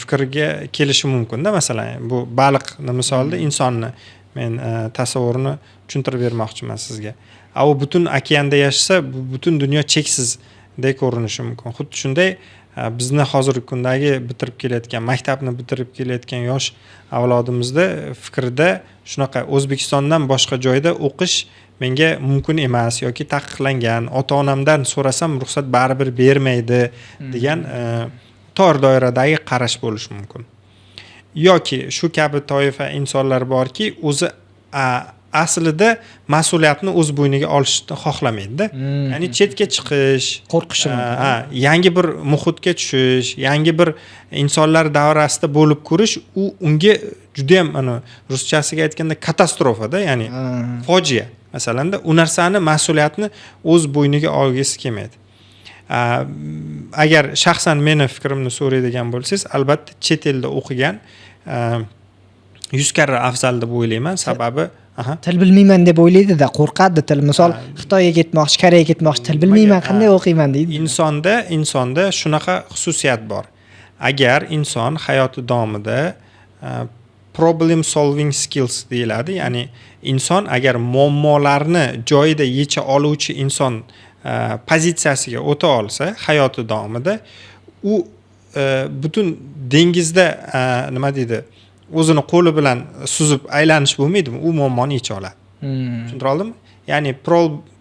Fikrga kelishi mumkin-da. Masalan, bu baliqni misolida insonni men tasavvurini tushuntirib bermoqchiman sizga. U butun okeanda yashasa, butun dunyo cheksiz deb ko'rinishi mumkin. Xuddi shunday bizni hozirgi kundagi bitirib kelayotgan, maktabni bitirib kelayotgan yosh avlodimizda fikrda shunaqa, O'zbekistondan boshqa joyda o'qish menga mumkin emas yoki taqiqlangan, ota-onamdan so'rasam ruxsat baribir bermaydi degan tor doiradagi qarash bo'lishi mumkin. Yoki shu kabi toifa insonlar borki, o'zi aslida mas'uliyatni o'z bo'yniga olishni xohlamaydi-da. Ya'ni chetga chiqish, qo'rqishi mumkin. Yangi bir muhitga tushish, yangi bir insonlar davrasida bo'lib ko'rish unga juda ham ruschasiga aytganda katastrofa-da, ya'ni fojia. Masalanda, u narsani mas'uliyatni o'z bo'yniga olgisi kelmaydi. Agar shaxsan meni fikrimni so'raydigan bo'lsangiz, albatta chet elda o'qigan 100 karra afzal deb o'ylayman. Sababi til bilmayman deb o'ylaydi-da, qo'rqadi til. Misol, Xitoyga ketmoqchi, Koreyaga ketmoqchi, til bilmayman, qanday o'qiyman deydi. Insonda shunaqa xususiyat bor. Agar inson hayoti davomida problem solving skills deyiladi, ya'ni inson agar muammolarni joyida yecha oluvchi inson pozitsiyasiga o'ta olsa hayoti davomida, u butun dengizda nima deydi, o'zini qo'li bilan suzib aylanish bo'lmaydimi, u muammoni yecha oladi. Tushuntira oldimmi? Ya'ni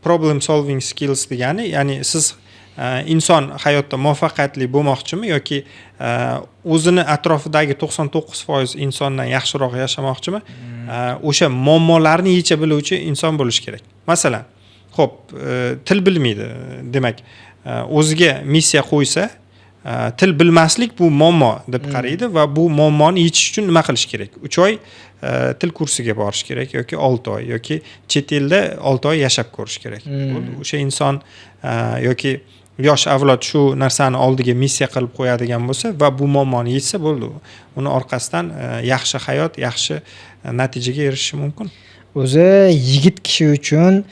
problem solving skills degani, ya'ni siz inson hayotda muvaffaqiyatli bo'lmoqchimi yoki o'zini atrofidagi 99% insondan yaxshiroq yashamoqchimi? O'sha muammolarni yecha biluvchi inson bo'lish kerak. Masalan, xo'p, til bilmaydi, demak, o'ziga missiya qo'ysa, til bilmaslik bu muammo deb qaraydi va bu muammoni yechish uchun nima qilish kerak? 3 oy til kursiga borish kerak yoki 6 oy yoki chet elda 6 oy yashab ko'rish kerak. O'sha inson yoki yosh avlod shu narsani oldiga missiya qilib qo'yadigan bo'lsa va bu muammoni yechsa bo'ldi, uni orqasidan yaxshi hayot, yaxshi natijaga erishishi mumkin. O'zi yigit kishi uchun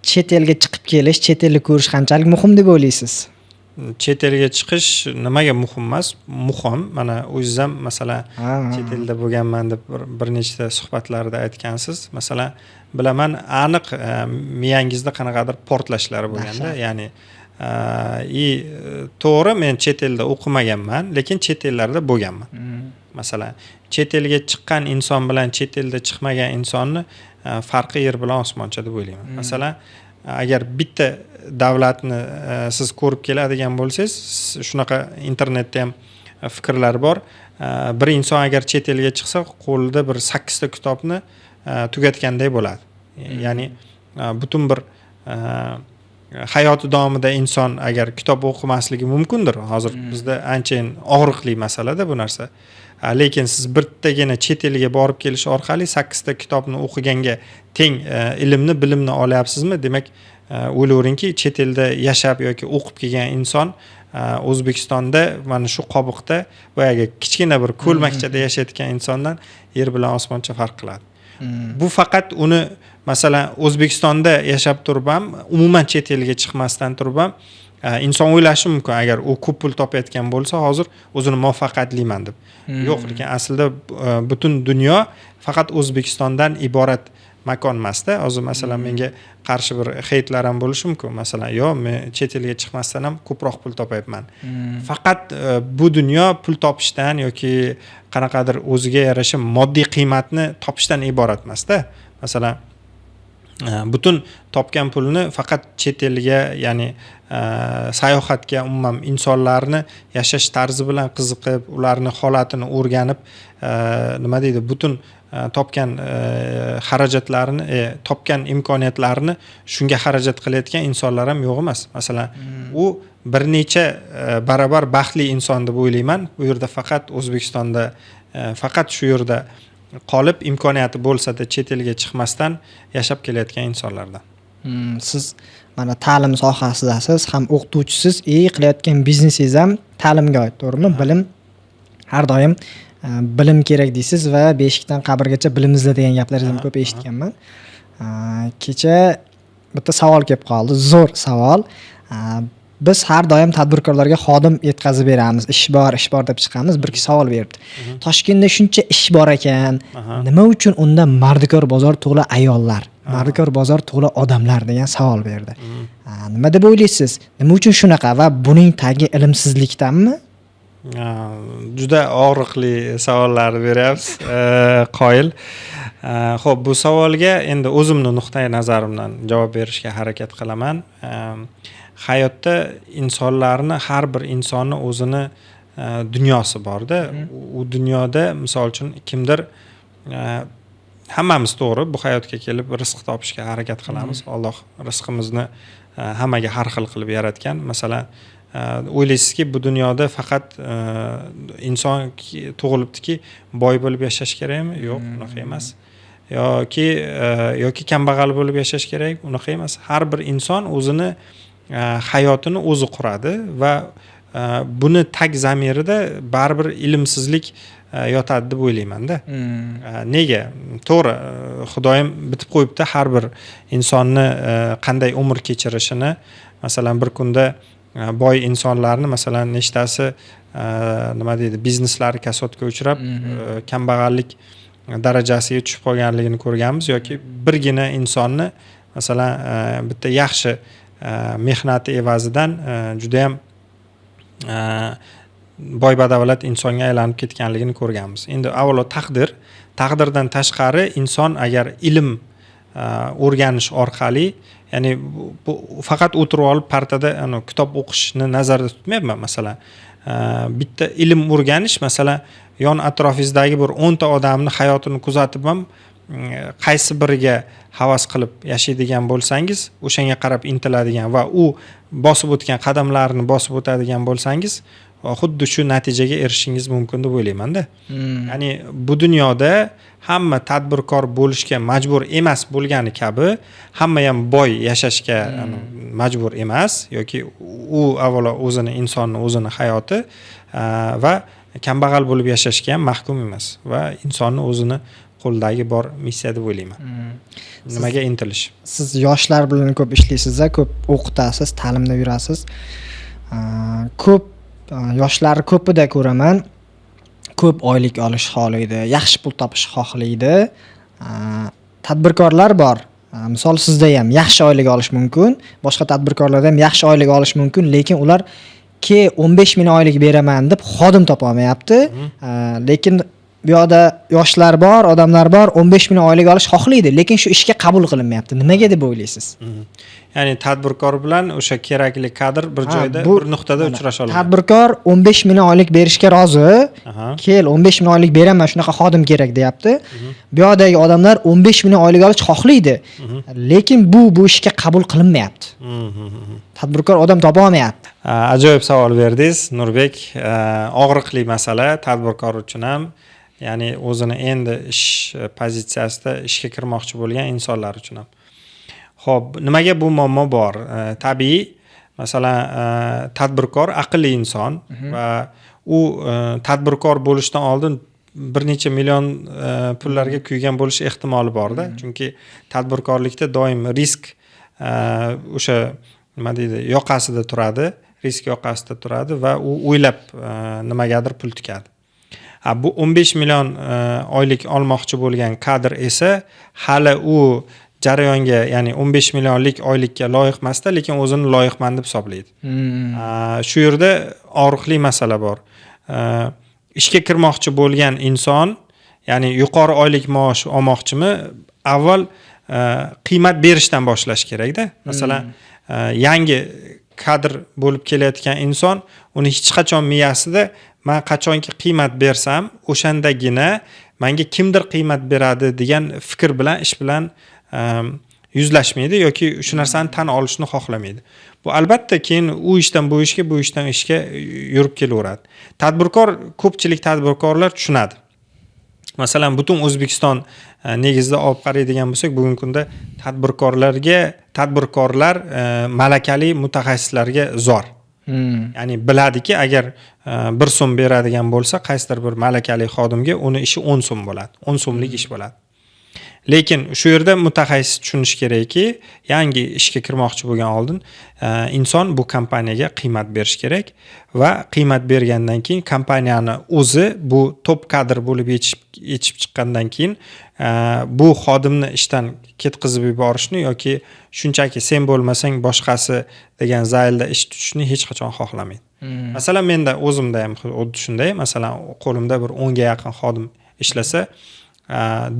chet elga chiqib kelish, chet elni ko'rish qanchalik muhim deb o'ylaysiz? Chet elga chiqish nimaga muhim emas? Muhim. Mana o'zingiz ham masalan chet elda bo'lganman deb bir nechta suhbatlarda aytgansiz. Masalan, bilaman aniq miyangizda qanaqadir portlashlar bo'lganda, ya'ni to'g'ri, men chet elda o'qimaganman, lekin chet ellarda bo'lganman. Masalan, chet elga chiqqan inson bilan chet elda chiqmagan insonni farqi yer bilan osmoncha deb o'ylayman. Masalan, agar bitta davlatni siz ko'rib keladigan bo'lsangiz, shunaqa internetda ham fikrlar bor. Bir inson agar chet elga chiqsa, qo'lida bir 8 ta kitobni tugatganday bo'ladi. Ya'ni butun bir hayoti davomida inson agar kitob o'qimasligi mumkindir. Hozir bizda anchayin og'riqli masalada bu narsa. Lekin siz bittagina chet elga borib kelish orqali 8 ta kitobni o'qiganga teng ilmni, bilimni olyapsizmi? Demak, o'ylayveringki, chet elda yashab yoki o'qib kelgan inson O'zbekistonda mana shu qobiqda boyaga kichkina bir ko'lmakchada yashayotgan insondan yer bilan osmoncha farq qiladi. Bu faqat uni masalan O'zbekistonda yashab turib ham, umuman chet elga chiqmasdan turib ham inson o'ylashi mumkin, agar u ko'p pul topayotgan bo'lsa, hozir o'zini muvaffaqiyatliman deb. Yo'q, lekin aslida butun dunyo faqat O'zbekistondan iborat makon emasda. Hozir masalan menga qarshi bir heytlar ham bo'lishi mumkin. Masalan, men chet elga chiqmasdan ham ko'proq pul topayapman. Faqat bu dunyo pul topishdan yoki qanaqadir o'ziga yarasha moddiy qiymatni topishdan iborat emasda. Masalan, butun topgan pulni faqat chet elga, ya'ni sayohatga, umuman insonlarni yashash tarzi bilan qiziqib, ularni holatini o'rganib, nima deydi, butun topgan xarajatlarini, topgan imkoniyatlarini shunga xarajat qilayotgan insonlar ham yo'q emas. Masalan, u bir necha barobar baxtli inson deb o'ylayman. Bu yerda faqat O'zbekistonda, faqat shu yerda qolib imkoniyati bo'lsa-da chet elga chiqmasdan yashab kelayotgan insonlardan. Siz mana ta'lim sohasidasiz, ham o'qituvchisiz, qilayotgan biznesingiz ham ta'limga oid, to'g'rimi? Bilim har doim bilim kerak deysiz va beshikdan qabrgacha bilim izla degan gaplaringizni ko'p eshitganman. Kecha bitta savol kelib qoldi, zo'r savol. Biz har doim tadbirkorlarga xodim yetkazib beramiz, ish bor deb chiqamiz. Bir kishi savol beribdi. Toshkentda shuncha ish bor ekan, nima uchun unda mardikor bozor to'la ayollar, mardikor bozor to'la odamlar degan savol berdi. Nima deb o'ylaysiz? Nima uchun shunaqa va buning tagi ilmsizlikdanmi? Juda og'riqli savollar beryapsiz, qoyil. Xo'p, bu savolga endi o'zimni nuqtai nazarimdan javob berishga harakat qilaman. Hayotda insonlarni, har bir insonni o'zini dunyosi borda. U dunyoda misol uchun kimdir, hammamiz to'g'ri bu hayotga kelib rizq topishga harakat qilamiz. Alloh rizqimizni hammaga har xil qilib yaratgan. Masalan, o'ylaysizki, bu dunyoda faqat inson tug'ilibdiki, boy bo'lib yashash kerakmi? Yo'q, unaqa emas. Yoki kambag'al bo'lib yashash kerak, unaqa emas. Har bir inson o'zini hayotini o'zi quradi va buni tag zamirida baribir ilmsizlik yotadi deb o'ylayman-da. Nega? To'g'ri, Xudoyim bitib qo'yibdi har bir insonni qanday umr kechirishini. Masalan, bir kunda boy insonlarni, masalan, nechtasi nima deydi, bizneslari kasodga uchrab, kambag'allik darajasiga tushib qolganligini ko'rganmiz, yoki birgina insonni masalan bitta yaxshi mehnati evazidan juda ham boy badavlat insonga aylanib ketganligini ko'rganmiz. Endi avvalo taqdirdan tashqari inson agar ilm o'rganish orqali, ya'ni bu faqat o'tirib olib partada kitob o'qishni nazarda tutmayapman. Masalan, bitta ilm o'rganish, masalan, yon atrofingizdagi bir 10 ta odamni hayotini kuzatib ham qaysi biriga havas qilib yashaydigan bo'lsangiz, o'shanga qarab intiladigan va u bosib o'tgan qadamlarini bosib o'tadigan bo'lsangiz, xuddi shu natijaga erishishingiz mumkin deb o'ylaymanda. Ya'ni bu dunyoda hamma tadbirkor bo'lishga majbur emas bo'lgani kabi, hamma ham boy yashashga majbur emas yoki u avvalo insonning o'zini hayoti va kambag'al bo'lib yashashga ham mahkum emas va insonning o'zini qo'ldagi bor missiya deb o'ylayman. Nimaga intilish? Siz yoshlar bilan ko'p ishlaysiz, ko'p o'qitasiz, ta'limda yurasiz. Ko'p yoshlar ko'pida ko'raman, ko'p oylik olish xohlaydi, yaxshi pul topish xohlaydi. Tadbirkorlar bor. Misol sizda ham yaxshi oylik olish mumkin, boshqa tadbirkorlarda ham yaxshi oylik olish mumkin, lekin ular 15 ming oylik beraman deb xodim topa olmayapti. Lekin bu yoqda yoshlar bor, odamlar bor, 15 ming oylik olish xohlaydi, lekin shu ishga qabul qilinmayapti. Nimaga deb o'ylaysiz? Ya'ni tadbirkor bilan o'sha kerakli kadr bir joyda, bir nuqtada uchrasha olmaydi. Tadbirkor 15 ming oylik berishga rozi. 15 ming oylik beraman, shunaqa xodim kerak deyapti. Bu yoqdagi odamlar 15 ming oylik olish xohlaydi, lekin bu ishga qabul qilinmayapti. Tadbirkor odam topa olmayapti. Ajoyib savol berdingiz, Nurbek. Og'riqli masala tadbirkor uchun ham, ya'ni o'zini endi ish pozitsiyasida ishga kirmoqchi bo'lgan insonlar uchun ham. Xo'p, nimaga bu muammo bor? Tabiiy, masalan, tadbirkor aqlli inson va u tadbirkor bo'lishdan oldin bir necha million pullarga kuygan bo'lish ehtimoli bor-da. Chunki tadbirkorlikda doim risk o'sha nima deydi, yoqasida turadi, risk yoqasida turadi va u o'ylab nimagadir pul tikadi. Bu 15 million oylik olmoqchi bo'lgan kadr esa hali u jarayonga, ya'ni 15 millionlik oylikka loyiq emasda, lekin o'zini loyiqman deb hisoblaydi. Shu yerda og'riqli masala bor. Ishga kirmoqchi bo'lgan inson, ya'ni yuqori oylik maosh olmoqchimi, avval qiymat berishdan boshlash kerak-da. Masalan, yangi kadr bo'lib kelayotgan inson uni hech qachon miyasida men qachonki qiymat bersam, o'shandagina menga kimdir qiymat beradi degan fikr bilan, ish bilan yuzlashmaydi yoki shu narsani tan olishni xohlamaydi. Bu albatta keyin u ishdan bu ishga, bu ishdan ishga yurib kelaveradi. Ko'pchilik tadbirkorlar tushunadi. Masalan, butun O'zbekiston negizida olib qaraydigan bo'lsak, bugungi kunda tadbirkorlar malakali mutaxassislarga zor. Ya'ni biladiki, agar 1 so'm beradigan bo'lsa, qaysidir bir malakali xodimga uni ishi 10 so'm bo'ladi. 10 so'mlik ish bo'ladi. Lekin shu yerda mutaxassis tushunish kerakki, yangi ishga kirmoqchi bo'lgan oldin inson bu kompaniyaga qiymat berish kerak va qiymat bergandan keyin kompaniyani o'zi bu top kadr bo'lib yetishib chiqqandan keyin bu xodimni ishdan ketkizib yuborishni yoki shunchaki sen bo'lmasang boshqasi degan zaylda ish tutishni hech qachon xohlamaydi. Masalan, menda o'zimda ham xuddi shunday. Masalan, qo'limda bir 10 ga yaqin xodim ishlasa,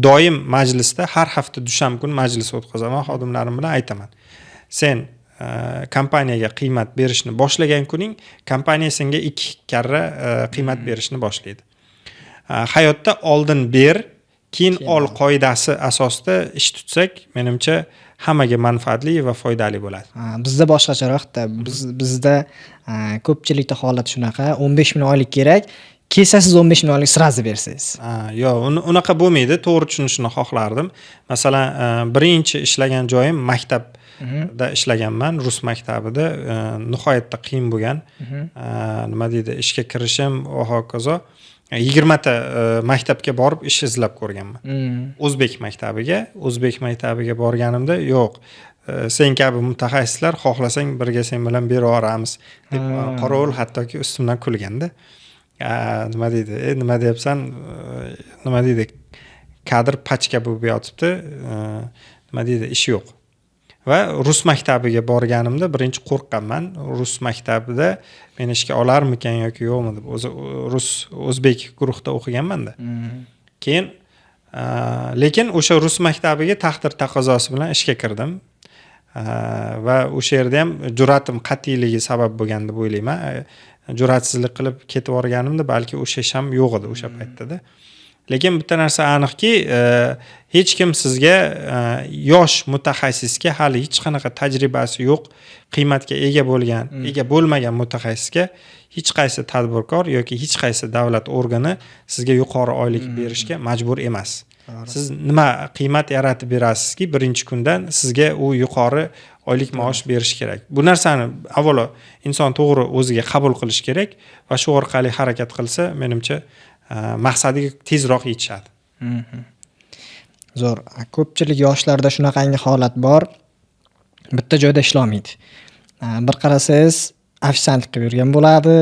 doim majlisda har hafta dushanba kuni majlis o'tkazaman, xodimlarim bilan aytaman. Sen kompaniyaga qiymat berishni boshlagan kuning, kompaniya senga 2 karra qiymat berishni boshlaydi. Hayotda oldin ber, keyin ol qoidasi asosida ish tutsak, menimcha hammaga manfaatli va foydali bo'ladi. Bizda boshqacharoqda. Bizda ko'pchilikda holat shunaqa, 15 ming oylik kerak. Kelsa siz 15 ming oylik sirazi bersangiz. Yo'q, unaqa bo'lmaydi. To'g'ri tushunishni xohlardim. Masalan, birinchi ishlagan joyim maktabda ishlaganman, rus maktabida. Nihoyatda qiyin bo'lgan. Nima deydi, ishga kirishim va hokazo. 20 ta maktabga borib ish izlab ko'rganman. O'zbek maktabiga borganimda, yo'q, sen kabi mutaxassislar xohlasang birga sen bilan bera olamiz deb qorovul hattoki ustimdan kulganda. Nima deydi, nima deyapsan, nima deydi, kadr pachka bo'lib yotibdi, nima deydi, ish yo'q. Va rus maktabiga borganimda birinchi qo'rqqanman. Rus maktabida meni ishga olarmikan yoki yo'qmi deb, o'zbek guruhda o'qiganman-da. Keyin lekin o'sha rus maktabiga taqdir taqozosi bilan ishga kirdim. Va o'sha yerda ham jur'atim qat'iyligi sabab bo'lgan deb o'ylayman. Jur'atsizlik qilib ketib o'rganimda balki o'sha ish ham yo'q edi o'sha paytda. lekin bitta narsa aniqki, hech kim sizga yosh mutaxassisga, hali hech qanaqa tajribasi yo'q, qiymatga ega bo'lmagan mutaxassisga hech qaysi tadbirkor yoki hech qaysi davlat organi sizga yuqori oylik berishga majbur emas. Siz nima qiymat yaratib berasizki, birinchi kundan sizga u yuqori oylik maosh berish kerak. Bu narsani avvalo inson to'g'ri o'ziga qabul qilish kerak va shu orqali harakat qilsa, menimcha maqsadiga tezroq yetishadi. Zo'r. Ko'pchilik yoshlarda shunaqangi holat bor. Bitta joyda ishlamaydi. Bir qarasangiz ofitsiantlik qilib yurgan bo'ladi,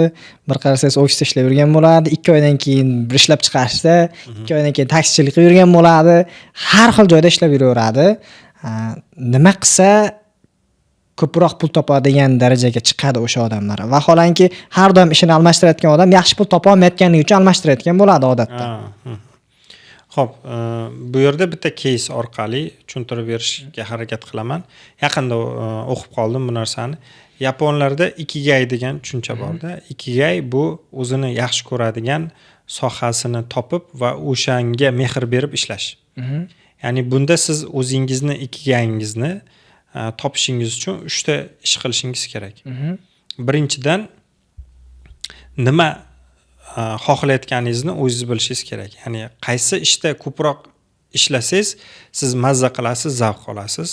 bir qarasangiz ofisda ishlab yurgan bo'ladi, 2 oydan keyin bir ishlab chiqarishsa, 2 oydan keyin taksichilik qilib yurgan bo'ladi, har xil joyda ishlab yuraveradi. Nima qilsa ko'proq pul topadigan darajaga chiqadi o'sha odamlar. Vaholanki har doim ishini almashtirayotgan odam yaxshi pul topa olmayotganligi uchun almashtirayotgan bo'ladi odatda. Xo'p, bu yerda bitta case orqali tushuntirib berishga harakat qilaman. Yaqinda o'qib qoldim bu narsani. Yaponlarda ikigai degan tushuncha borda. Ikigai bu o'zini yaxshi ko'radigan sohasini topib va o'shanga mehr berib ishlash. Ya'ni bunda siz o'zingizni ikigaingizni topishingiz uchun 3 ta ish qilishingiz kerak. Birinchidan nima xohlayotganingizni o'zingiz bilishingiz kerak. Ya'ni qaysi ishda ko'proq ishlasangiz, siz mazza qilasiz, zavq olasiz.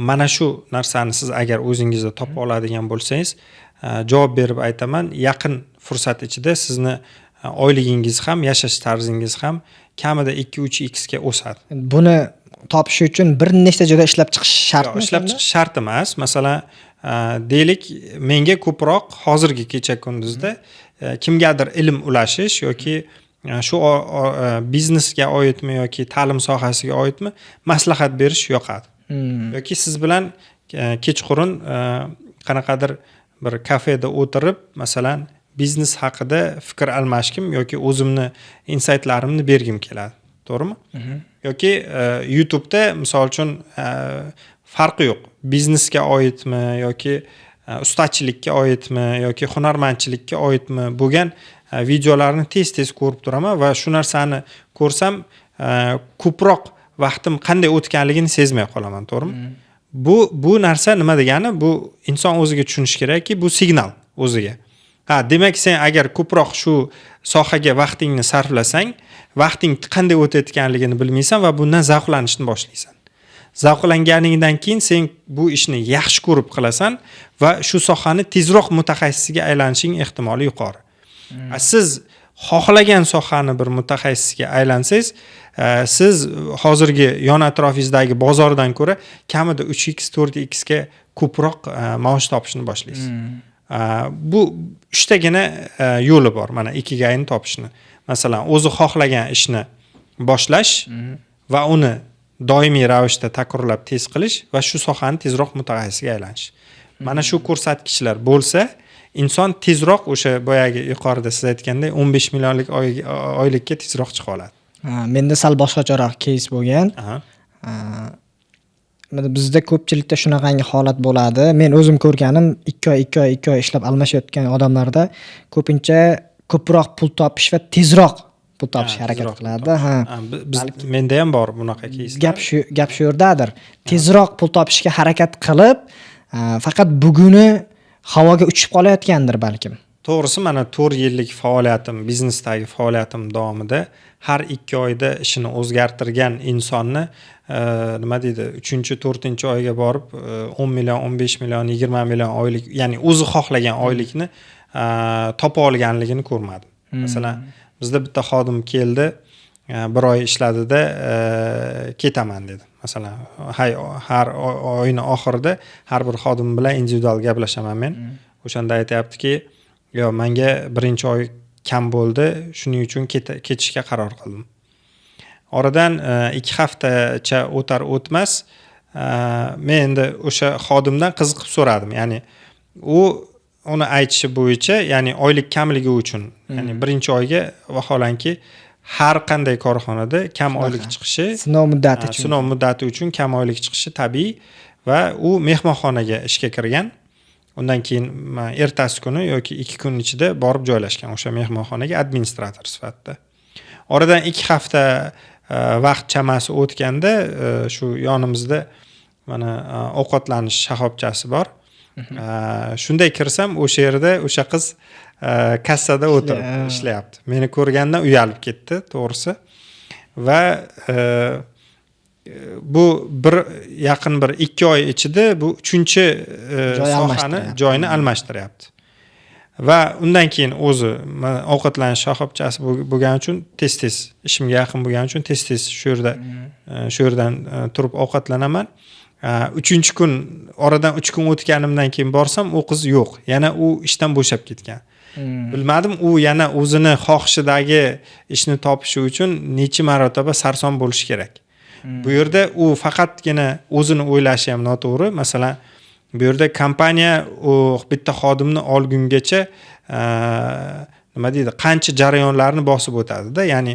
Mana shu narsani siz agar o'zingizda topa oladigan bo'lsangiz, javob berib aytaman, yaqin fursat ichida sizni oyligingiz ham, yashash tarzingiz ham kamida 2-3x ga o'sadi. Buni topish uchun bir nechta joyda ishlab chiqish shartmi? Ishlab chiqish shart emas. Masalan, deylik, menga ko'proq hozirgi kecha kunduzda kimgadir ilm ulashish yoki shu biznesga oidmi yoki ta'lim sohasiga oidmi maslahat berish yoqadi. Yoki siz bilan kechqurun qanaqadir bir kafeda o'tirib, masalan, biznes haqida fikr almashgim yoki o'zimni insightlarimni bergim keladi. To'g'rimi? Yoki YouTube'da misol uchun farqi yo'q. Biznesga oidmi yoki ustachilikka oidmi yoki hunarmandchilikka oidmi bo'lgan videolarni tez-tez ko'rib turaman va shu narsani ko'rsam ko'proq vaqtim qanday o'tganligini sezmay qolaman, to'g'rimi? Bu narsa nima degani? Bu inson o'ziga tushunishi kerakki, bu signal o'ziga. Demak, sen agar ko'proq shu sohaga vaqtingni sarflasang, vaqting qanday o'tayotganligini bilmaysan va bundan zavqlanishni boshlaysan. Zavqlanganingdan keyin sen bu ishni yaxshi ko'rib qilasan va shu sohani tezroq mutaxassisga aylanishing ehtimoli yuqori. Siz xohlagan sohani bir mutaxassisga aylansangiz, siz hozirgi yon atrofingizdagi bozordan ko'ra kamida 3x, 4x ga ko'proq maosh topishni boshlaysiz. Bu 3 tagina yo'li bor mana ikigayni topishni. Masalan, o'zi xohlagan ishni boshlash va uni doimiy ravishda takrorlab tez qilish va shu sohani tezroq mutaxassisga aylanish. Mana shu ko'rsatkichlar bo'lsa, inson tezroq o'sha boyagi yuqorida siz aytganday 15 millionlik oylikka tezroq chiqa oladi. Menda sal boshqacharoq case bo'lgan. Bizda ko'pchilikda shunaqangi holat bo'ladi. Men o'zim ko'rganim 2 oy ishlab almashayotgan odamlarda ko'pincha ko'proq pul topish va tezroq pul topishga harakat qiladi. Menda ham bor bunaqa caselar. Gap shu yerdadir. Tezroq pul topishga harakat qilib, faqat buguni havoga uchib qolayotgandir balkim. To'g'risi, mana 4 yillik faoliyatim, biznesdagi faoliyatim davomida har 2 oyda ishini o'zgartirgan insonni nima deydi, 3-4-oyga borib 10 million, 15 million, 20 million oylik, ya'ni o'zi xohlagan oylikni topa olganligini ko'rmadim. Masalan, bizda bitta xodim keldi, 1 oy ishladida ketaman dedi. Masalan, har oyning oxirida har bir xodim bilan individual gaplashaman men. O'shanda aytayaptiki, "Yo, menga birinchi oy kam bo'ldi, shuning uchun ketishga qaror qildim." Oradan 2 haftacha o'tar o'tmas men endi o'sha xodimdan qiziqib so'radim. Ya'ni uni aytishi bo'yicha, ya'ni oylik kamligi uchun, ya'ni birinchi oyga vaholanki har qanday korxonada kam oylik chiqishi, sinov muddati uchun kam oylik chiqishi tabiiy va u mehmonxonaga ishga kirgan. Undan keyin ertasi kuni yoki 2 kun ichida borib joylashgan o'sha mehmonxonaga administrator sifatida. oradan 2 hafta vaqt chamasi o'tganda shu yonimizda mana ovqatlanish shoxobchasi bor. Shunday kirsam o'sha yerda o'sha qiz kassada o'tirib ishlayapti. Meni ko'rgandan uyalib ketdi, to'g'risi. Va bu yaqin 2 oy ichida bu 3-chi sohani joyini almashtiryapti. Va undan keyin o'zi ovqatlanish shoxobchasi bo'lgani uchun tez-tez ishimga yaqin bo'lgani uchun tez-tez shu yerdan turib ovqatlanaman. 3-kun oradan 3 kun o'tganimdan keyin borsam u qiz yo'q. Yana u ishdan bo'shab ketgan. Bilmadim, u yana o'zini xohishidagi ishni topishi uchun necha marotaba sarson bo'lishi kerak. Bu yerda u faqatgina o'zini o'ylashi ham noto'g'ri. Masalan, bu yerda kompaniya bitta xodimni olgungacha nima deydi, qancha jarayonlarni bosib o'tadi-da. Ya'ni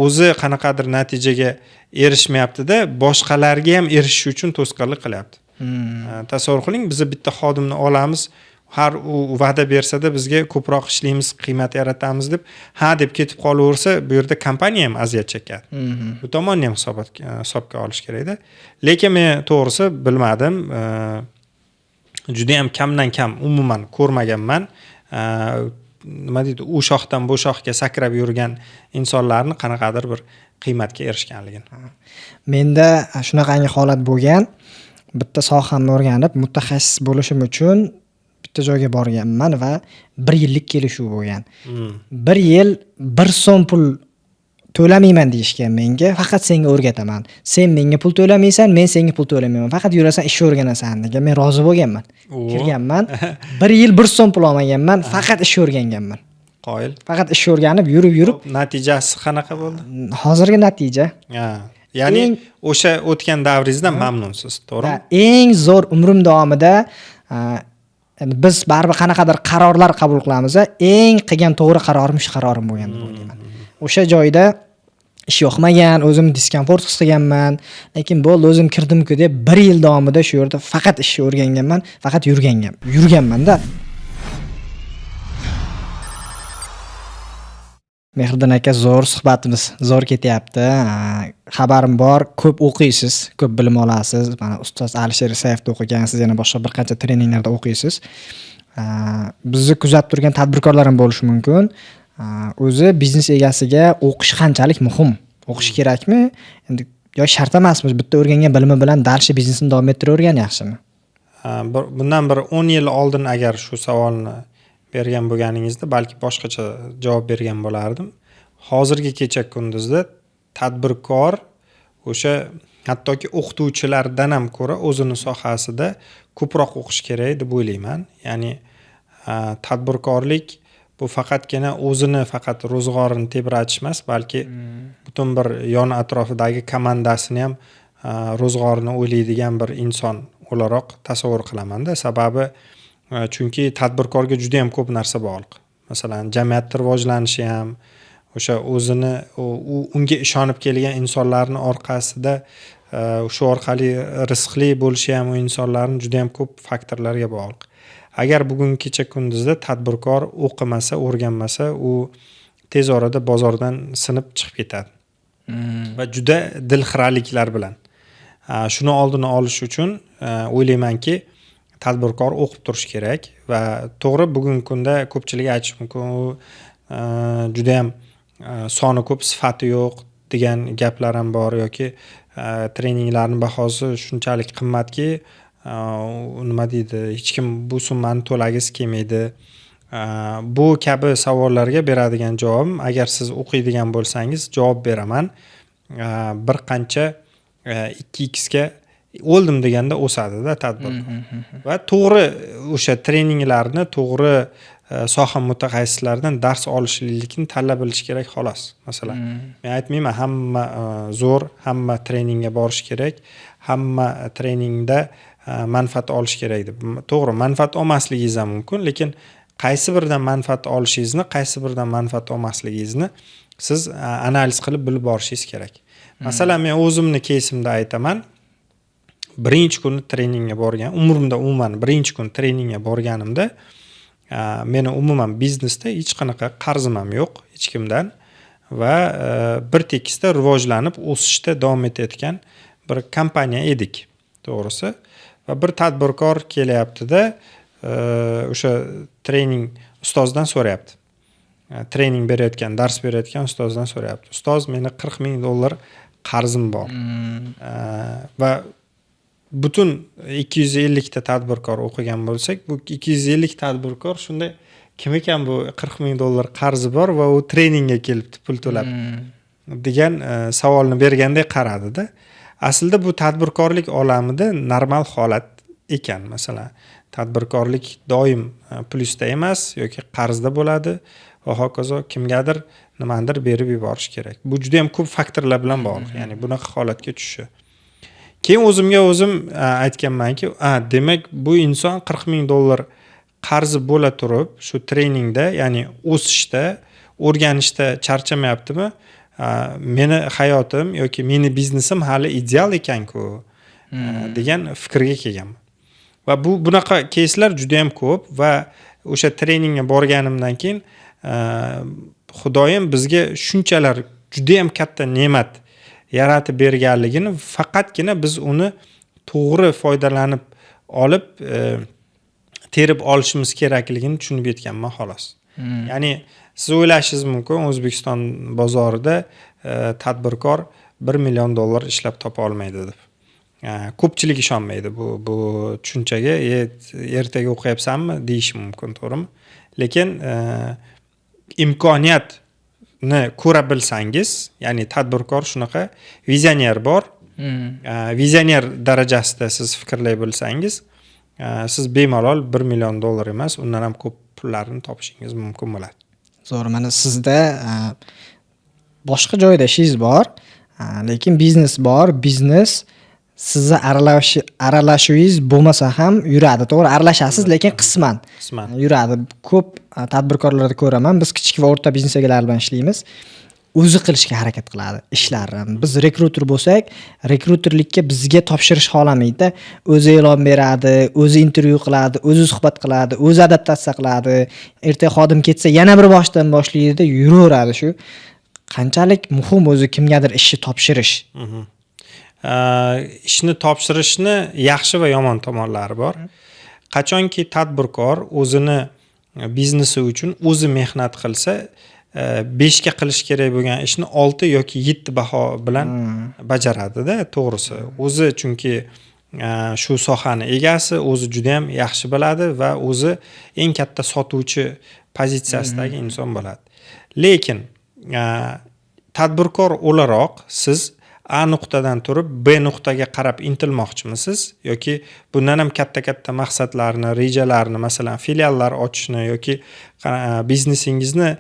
o'zi qanaqadir natijaga erishmayapti-da, boshqalarga ham erishish uchun to'sqinlik qilyapti. Tasavvur qiling, biz bitta xodimni olamiz, har u va'da bersa-da bizga ko'proq ishlaymiz, qiymat yaratamiz deb, deb ketib qolaversa, bu yerda kompaniya ham aziyat chekadi. Bu tomonni ham hisobga olish kerak-da. Lekin men to'g'risi bilmadim. Juda ham kamdan kam umuman ko'rmaganman. Nima deydi, u shoxdan bu shoxga sakrab yurgan insonlarni qanaqadir bir qiymatga erishganligini. Menda shunaqangi holat bo'lgan. Bitta sohamni o'rganib, mutaxassis bo'lishim uchun bitta joyga borganman va 1 yillik kelishuv bo'lgan. 1 yil 1 so'm pul to'lamayman deyishgan menga, faqat senga o'rgataman. Sen menga pul to'lamaysan, men senga pul to'lamayman. Faqat yurasan, ish o'rganasan degan. Men rozi bo'lganman. Kirganman. 1 yil 1 so'm pul olmaganman, faqat ish o'rganganman. Qoyil. Faqat ish o'rganib, yurib. Natijasi qanaqa bo'ldi? Hozirgi natija. Ya'ni o'sha o'tgan davringizdan mamnunsiz, to'g'rimi? Eng zo'r umrim davomida biz baribir qanaqadir qarorlar qabul qilamiz, eng qilgan to'g'ri qarorim shu qarorim bo'lgan deb o'ylayman. O'sha joyda ish yo'qmagan, o'zim diskomfort his qilganman, lekin bo'ldi, o'zim kirdim-ku deb 1 yil davomida shu yerda faqat ish o'rganganman, faqat yurganman-da. Mehriddin aka, zo'r suhbatimiz, zo'r ketyapti. Xabarim bor, ko'p o'qiysiz, ko'p bilim olasiz. Mana ustoz Alisher Isayevda o'qigansiz, yana boshqa bir qancha treninglarda o'qiysiz. Bizni kuzatib turgan tadbirkorlar ham bo'lishi mumkin. O'zi biznes egasiga o'qish qanchalik muhim? O'qish kerakmi? Endi yoki shart emasmi? Bitta o'rgangan bilimi bilan dalshi biznesni davom ettiravergan yaxshimi? Bundan bir 10 yil oldin agar shu savolni bergan bo'lganingizda balki boshqacha javob bergan bo'lardim. Hozirgi kecha kunduzda tadbirkor o'sha hattoki o'qituvchilardan ham ko'ra o'zini sohasida ko'proq o'qish kerak deb o'ylayman. Ya'ni tadbirkorlik bu faqatgina o'zini faqat ro'zg'orini tebratish emas, balki butun bir yon atrofidagi komandasini ham ro'zg'orini o'ylaydigan bir inson o'laroq tasavvur qilaman-da. Sababi chunki tadbirkorga juda ham ko'p narsa bog'liq. Masalan, jamiyatning rivojlanishi ham, o'sha o'zini unga ishonib kelgan insonlarning orqasida shu orqali rizqli bo'lishi ham u insonlarning juda ham ko'p faktorlarga bog'liq. Agar bugungi kecha kunduzda tadbirkor o'qimasa, o'rganmasa, u tez orada bozordan sinib chiqib ketadi. Va juda dilxiraliklar bilan. Shuni oldini olish uchun o'ylaymanki, tadbirkor o'qib turish kerak va to'g'ri bugungi kunda ko'pchilik aytish mumkin, u juda ham soni ko'p, sifati yo'q degan gaplar ham bor yoki treninglarning bahosi shunchalik qimmatki, nima deydi, hech kim bu summani to'lagisi kelmaydi. Bu kabi savollarga beradigan javobim, agar siz o'qiydigan bo'lsangiz javob beraman. Bir qancha 2x ga o'ldim deganda o'sadi-da tadbirkor. Va to'g'ri o'sha treninglarni, to'g'ri soha mutaxassislaridan dars olishlikni tanlab bilish kerak xolos. Masalan, men aytmayman hamma zo'r, hamma treningga borish kerak, hamma treningda manfaat olish kerak deb. To'g'ri, manfaat olmasligingiz ham mumkin, lekin qaysi biridan manfaat olishingizni, qaysi biridan manfaat olmasligingizni siz analiz qilib bilib borishingiz kerak. Masalan, men o'zimni кейsimda aytaman. Birinchi kun treningga borgan, umrimda umuman birinchi kun treningga borganimda, meni umuman biznesda hech qanaqa qarzim ham yo'q hech kimdan. va bir tekisda rivojlanib o'sishda davom etayotgan bir kompaniya edik, to'g'risi. Va bir tadbirkor kelyapti-da, o'sha trening ustozidan so'rayapti. Trening berayotgan, dars berayotgan ustozdan so'rayapti. Ustoz, meni $40,000 qarzim bor. Va butun 250 ta tadbirkor o'qigan bo'lsak, bu 250 tadbirkor shunday kim ekan bu $40,000 qarzi bor va u treningga kelibdi pul to'lab degan savolni bergandek qaradi-da. Aslida bu tadbirkorlik olamida normal holat ekan. Masalan, tadbirkorlik doim plyusda emas yoki qarzda bo'ladi va hokazo, kimgadir nimadir berib yuborish kerak. Bu juda ham ko'p faktorlar bilan bog'liq. Ya'ni bunaqa holatga tushishi. Keyin o'zimga o'zim aytganmanki, demak bu inson $40,000 qarzi bo'la turib, shu treningda, ya'ni o'sishda, o'rganishda charchamayaptimi? Meni hayotim yoki meni biznesim hali ideal ekan-ku degan fikrga kelganman. Va bunaqa keyslar juda ham ko'p va o'sha treningga borganimdan keyin Xudoyim bizga shunchalar juda ham katta ne'mat yaratib berganligini, faqatgina biz uni to'g'ri foydalanib olib terib olishimiz kerakligini tushunib yetganman xolos. Ya'ni siz o'ylashingiz mumkin, O'zbekiston bozorida tadbirkor $1 million ishlab topa olmaydi deb. Ko'pchilik ishonmaydi bu tushunchaga. Ertaga o'qiyapsanmi deyish mumkin, to'g'rimi? Lekin imkoniyatni ko'ra bilsangiz, ya'ni tadbirkor shunaqa vizioner bor. Vizioner darajasida siz fikrlay bilsangiz, siz bemalol $1 million emas, undan ham ko'p pullarni topishingiz mumkin bo'ladi. Zo'r, mana sizda boshqa joyda ishingiz bor, lekin biznes bor. Biznes sizni aralashuvingiz bo'lmasa ham yuradi, to'g'ri? Aralashasiz, lekin qisman yuradi. Ko'p tadbirkorlarda ko'raman, biz kichik va o'rta biznes egalari bilan ishlaymiz. O'zi qilishga harakat qiladi ishlarini. Biz rekruter bo'lsak, rekruterlikka bizga topshirish xohlamaydi. O'zi e'lon beradi, o'zi intervyu qiladi, o'zi suhbat qiladi, o'zi adaptatsiya qiladi. Ertaga xodim ketsa yana bir boshdan boshlaydi, yuraveradi shu. Qanchalik muhim o'zi kimgadir ishni topshirish. Ishni topshirishni yaxshi va yomon tomonlari bor. Qachonki tadbirkor o'zini biznesi uchun o'zi mehnat qilsa, 5 ga qilish kerak bo'lgan ishni 6 yoki 7 baho bilan bajaradi-da, to'g'risi. O'zi chunki shu sohani egasi, o'zi juda ham yaxshi biladi va o'zi eng katta sotuvchi pozitsiyasidagi inson bo'ladi. Lekin tadbirkor o'laroq siz A nuqtadan turib B nuqtaga qarab intilmoqchimisiz yoki bundan ham katta maqsadlarni, rejalarni, masalan, filiallar ochishni yoki biznesingizni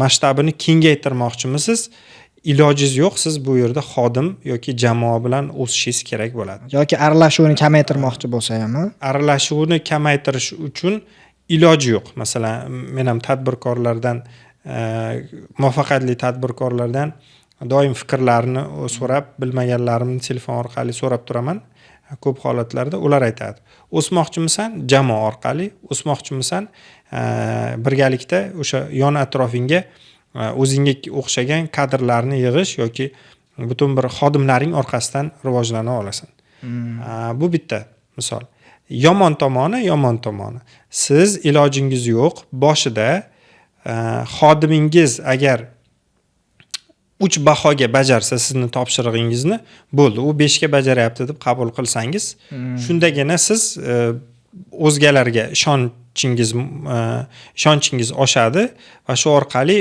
masshtabini kengaytirmoqchimisiz? Ilojingiz yo'q, siz bu yerda xodim yoki jamoa bilan o'sishingiz kerak bo'ladi. Yoki aralashuvni kamaytirmoqchi bo'lsa ham, aralashuvni kamaytirish uchun iloji yo'q. Masalan, men ham tadbirkorlardan, muvaffaqiyatli tadbirkorlardan doim fikrlarini so'rab, bilmaganlarimni telefon orqali so'rab turaman. Ko'p holatlarda ular aytadi: "O'smoqchimisan? Jamoa orqali, o'smoqchimisan? Birgalikda o'sha yon atrofingga o'zingga o'xshagan kadrlarni yig'ish yoki butun bir xodimlaring orqasidan rivojlana olasan." Bu bitta misol. Yomon tomoni, siz ilojingiz yo'q, boshida xodimingiz agar 3 bahoga bajarsa sizni topshirig'ingizni, bo'ldi, u 5 ga bajaryapti deb qabul qilsangiz, shundagina siz o'zgalarga ishonchingiz oshadi va shu orqali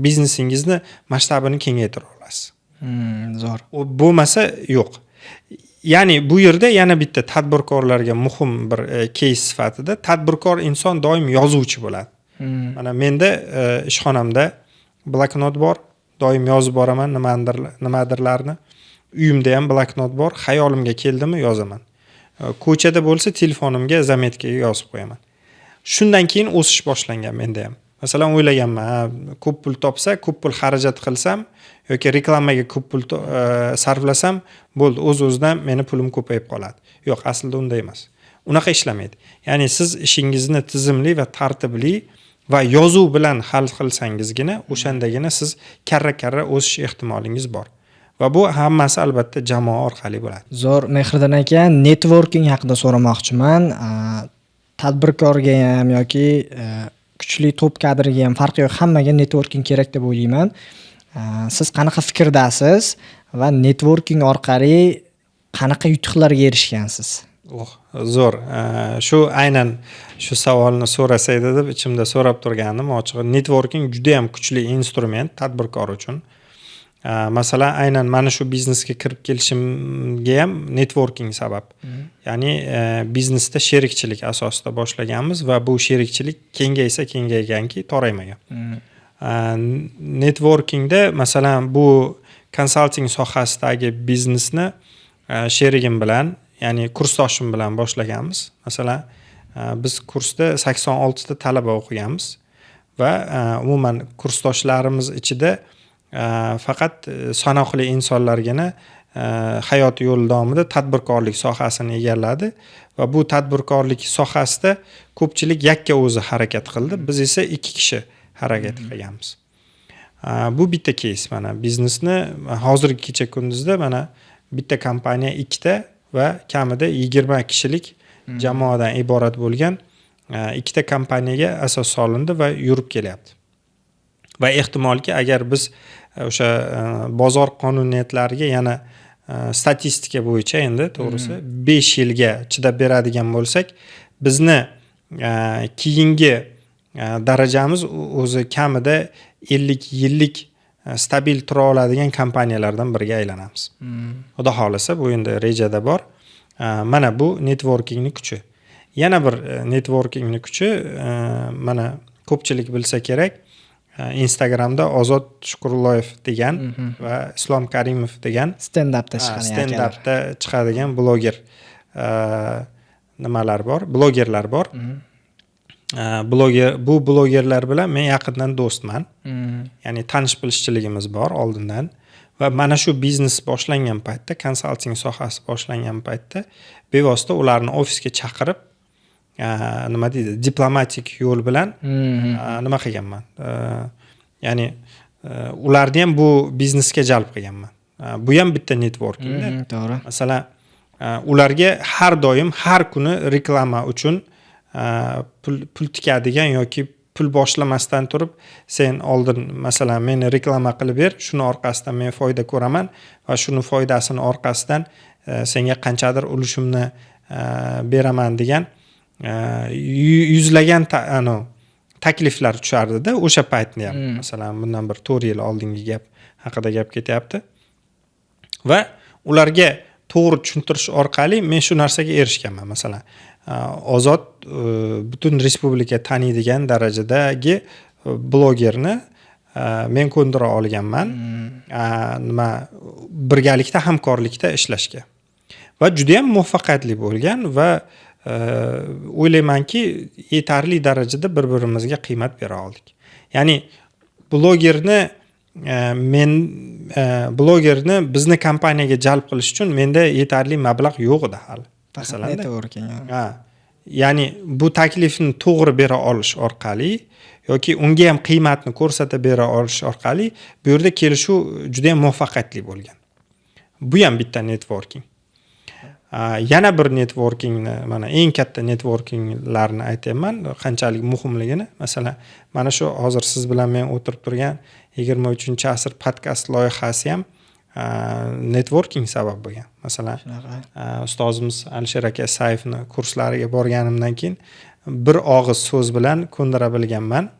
biznesingizni masshtabini kengaytira olasiz. Zo'r. U bo'lmasa yo'q. Ya'ni bu yerda yana bitta tadbirkorlarga muhim bir case sifatida tadbirkor inson doim yozuvchi bo'ladi. Mana menda ishxonamda bloknot bor. Doim yozib boraman nimadirlarni. Uyimda ham bloknot bor. Xayolimga keldimi yozaman. Ko'chada bo'lsa telefonimga zametkaga yozib qo'yaman. Shundan keyin o'sish boshlangan menda ham. Masalan, o'ylaganman, ko'p pul topsa, ko'p pul xarajat qilsam yoki reklamaga ko'p pul sarflasam, bo'ldi, o'z-o'zidan meni pulim ko'payib qoladi. Yo'q, aslida unday emas. Unaqa ishlamaydi. Ya'ni siz ishingizni tizimli va tartibli va yozuv bilan hal qilsangizgina o'shandagina siz karra o'sish ehtimolingiz bor. Va bu hammasi albatta jamoa orqali bo'ladi. Zo'r, Mehriddin aka, networking haqida so'ramoqchiman. Tadbirkorga ham yoki kuchli top kadriga ham farqi yo'q, hammaga networking kerak deb o'ylayman. Siz qanaqa fikrdasiz va networking orqali qanaqa yutuqlarga erishgansiz? Zo'r. Shu aynan shu savolni so'rasa edi deb ichimda so'rab turgandim. Ochig'i networking juda ham kuchli instrument tadbirkor uchun. Masalan, aynan mana shu biznesga kirib kelishimga ham networking sabab. Ya'ni biznesda sherikchilik asosida boshlaganmiz va bu sherikchilik kengayganki, toraymagan. Networkingda masalan bu konsalting sohasidagi biznesni sherigim bilan, ya'ni kursdoshim bilan boshlaganmiz. Masalan, biz kursda 86 ta talaba o'qiganmiz va umuman kursdoshlarimiz ichida faqat sanoqli insonlargina hayot yo'li davomida tadbirkorlik sohasini egalladi va bu tadbirkorlik sohasida ko'pchilik yakka o'zi harakat qildi. Biz esa 2 kishi harakat qilganmiz. Bu bitta case. Mana biznesni hozirgi kecha kunduzda mana bitta kompaniya 2 ta va kamida 20 kishilik jamoadan iborat bo'lgan 2 ta kompaniyaga asos solindi va yurib kelyapti. Va ehtimolki agar biz o'sha bozor qonuniyatlariga yana statistika bo'yicha endi to'g'risi 5 yilga chidab beradigan bo'lsak, bizni keyingi darajamiz o'zi kamida 50 yillik stabil tura oladigan kompaniyalardan biriga aylanamiz. Xudo xolasa, bu endi rejada bor. Mana bu networkingni kuchi. Yana bir networkingni kuchi mana ko'pchilik bilsa kerak, Instagramda Ozod Shukurulloyev degan va Islom Karimov degan stand-upda chiqadigan bloger nimalar bor, blogerlar bor. Bu blogerlar bilan men yaqindan do'stman. Ya'ni tanish bilishchiligimiz bor oldindan va mana shu biznes boshlangan paytda, konsalting sohasi boshlangan paytda bevosita ularni ofisga chaqirib, nima deydi, diplomatik yo'l bilan nima qilganman. Ya'ni ularni ham bu biznesga jalb qilganman. Bu ham bitta networkingda. To'g'ri. Masalan, ularga har doim har kuni reklama uchun pul tikadigan yoki pul boshlamasdan turib, sen oldin masalan meni reklama qilib ber, shuni orqasidan men foyda ko'raman va shuni foydasini orqasidan senga qanchadir ulushimni beraman degan yuzlagan takliflar tushardi-da o'sha paytni ham. Masalan, bundan bir 4 yil oldingi gap haqida gap ketyapti. Va ularga to'g'ri tushuntirish orqali men shu narsaga erishganman. Masalan, Ozod butun respublika taniydigan darajadagi blogerni men ko'ndira olganman. Nima birgalikda hamkorlikda ishlashga. Va juda ham muvaffaqiyatli bo'lgan va o'ylaymanki yetarli darajada bir-birimizga qiymat bera oldik. Ya'ni blogerni bizni kompaniyaga jalb qilish uchun menda yetarli mablag' yo'q edi hali. Masalan, ya'ni bu taklifni to'g'ri bera olish orqali yoki unga ham qiymatni ko'rsatib bera olish orqali bu yerda kelishuv juda ham muvaffaqiyatli bo'lgan. Bu ham bitta networking. Yana bir networkingni, mana eng katta networkinglarni aytaman, qanchalik muhimligini. Masalan, mana shu hozir siz bilan men o'tirib turgan 23-asr podkast loyihasi ham networking sabab bo'lgan. Masalan, ustozimiz Alisher aka Saifni kurslariga borganimdan keyin bir og'iz so'z bilan ko'ndira bilganman.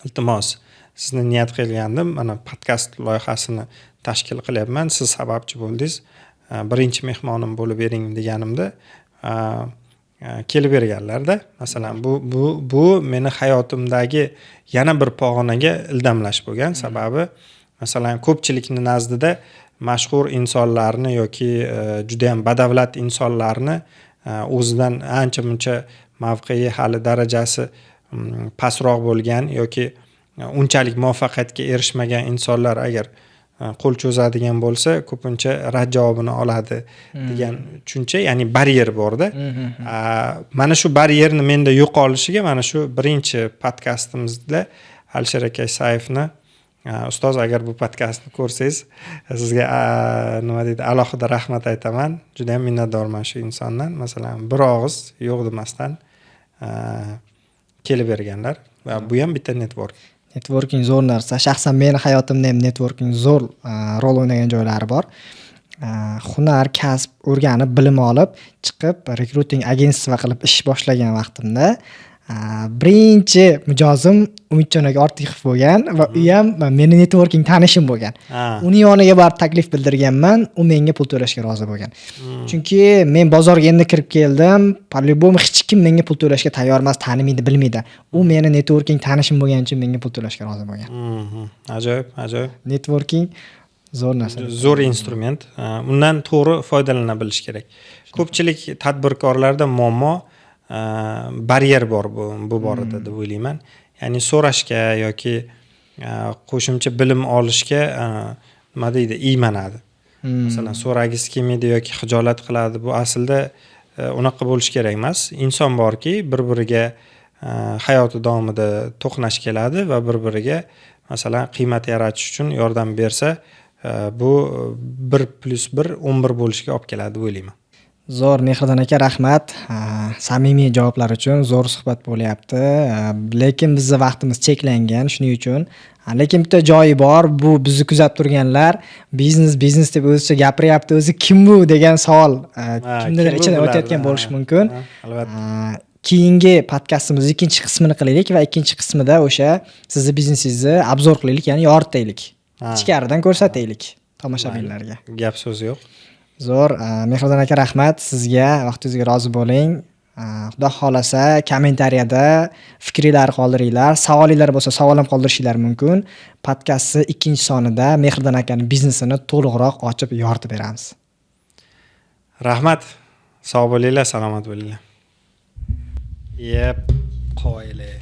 Iltimos, sizni niyat qilgandim, mana podkast loyihasini tashkil qilyapman, siz sababchi bo'ldingiz. Birinchi mehmonim bo'lib bering deganimda kelib berganlarda. Masalan, bu meni hayotimdagi yana bir pog'onaga ildamlash bo'lgan. Sababi masalan ko'pchilikning nazdida mashhur insonlarni yoki juda ham badavlat insonlarni o'zidan ancha-muncha mavqei hali darajasi pastroq bo'lgan yoki unchalik muvaffaqiyatga erishmagan insonlar agar qo'l cho'zadigan bo'lsa ko'pincha rad javobini oladi degan tushuncha, ya'ni baryer borda. Mana shu baryerni menda yo'qolishiga mana shu birinchi podkastimizda Alisher aka Sayevni ustoz, agar bu podkastni ko'rsangiz, sizga nima deydi, alohida rahmat aytaman. Juda ham minnatdorman shu insondan. Masalan, bir og'iz yo'q demasdan kelib berganlar va bu ham bitta network. Networking zo'r narsa. Shaxsan meni hayotimda ham networking zo'r rol o'ynagan joylari bor. Hunar, kasb o'rganib, bilim olib, chiqib rekruting agentstva qilib ish boshlagan vaqtimda birinchi mijozim Umidjon aka Ortiqov bo'lgan va u ham meni networking tanishim bo'lgan. Uni yoniga borib taklif bildirganman, u menga pul to'lashga rozi bo'lgan. Chunki men bozorga endi kirib keldim, по-любому hech kim menga pul to'lashga tayyor emas, tanimaydi, bilmaydi. U meni networking tanishim bo'lgani uchun menga pul to'lashga rozi bo'lgan. Ajoyib, ajoyib. Networking zo'r narsa. Zo'r instrument. Undan to'g'ri foydalana bilish kerak. Ko'pchilik tadbirkorlarda muammo baryer bor bu borada deb o'ylayman. Ya'ni so'rashga yoki qo'shimcha bilim olishga nima deydi, iymanadi. Masalan, so'ragisi kelmaydi yoki xijolat qiladi. Bu aslida unaqa bo'lish kerak emas. Inson borki, bir-biriga hayoti davomida to'qnash keladi va bir-biriga masalan qiymat yaratish uchun yordam bersa, bu 1+1 11 bo'lishiga olib keladi deb o'ylayman. Zo'r, Mehriddin aka, rahmat. Samimiy javoblar uchun zo'r suhbat bo'lyapti. Lekin bizning vaqtimiz cheklangan, shuning uchun. Lekin bitta joyi bor, bu bizni kuzatib turganlar biznes deb o'zicha gapiryapti, o'zi kim bu degan savol kimnidir ichidan o'tayotgan bo'lishi mumkin. Albatta. Keyingi podkastimizning ikkinchi qismini qilaylik va ikkinchi qismida o'sha sizning biznesingizni obzor qilaylik, ya'ni yoritaylik. Ichkaridan ko'rsataylik tomoshabinlarga. Gap so'z yo'q. Zo'r, Mehriddin aka, rahmat sizga, vaqtingizga rozi bo'ling. Xudo xolasa kommentariyada fikringizni qoldiringlar, savolinglar bo'lsa savol ham qoldirishinglar mumkin. Podkastning ikkinchi sonida Mehriddin akaning biznesini to'liqroq ochib yoritib beramiz. Rahmat. Sog' bo'linglar, salomat bo'linglar. Yep, qo'yinglar.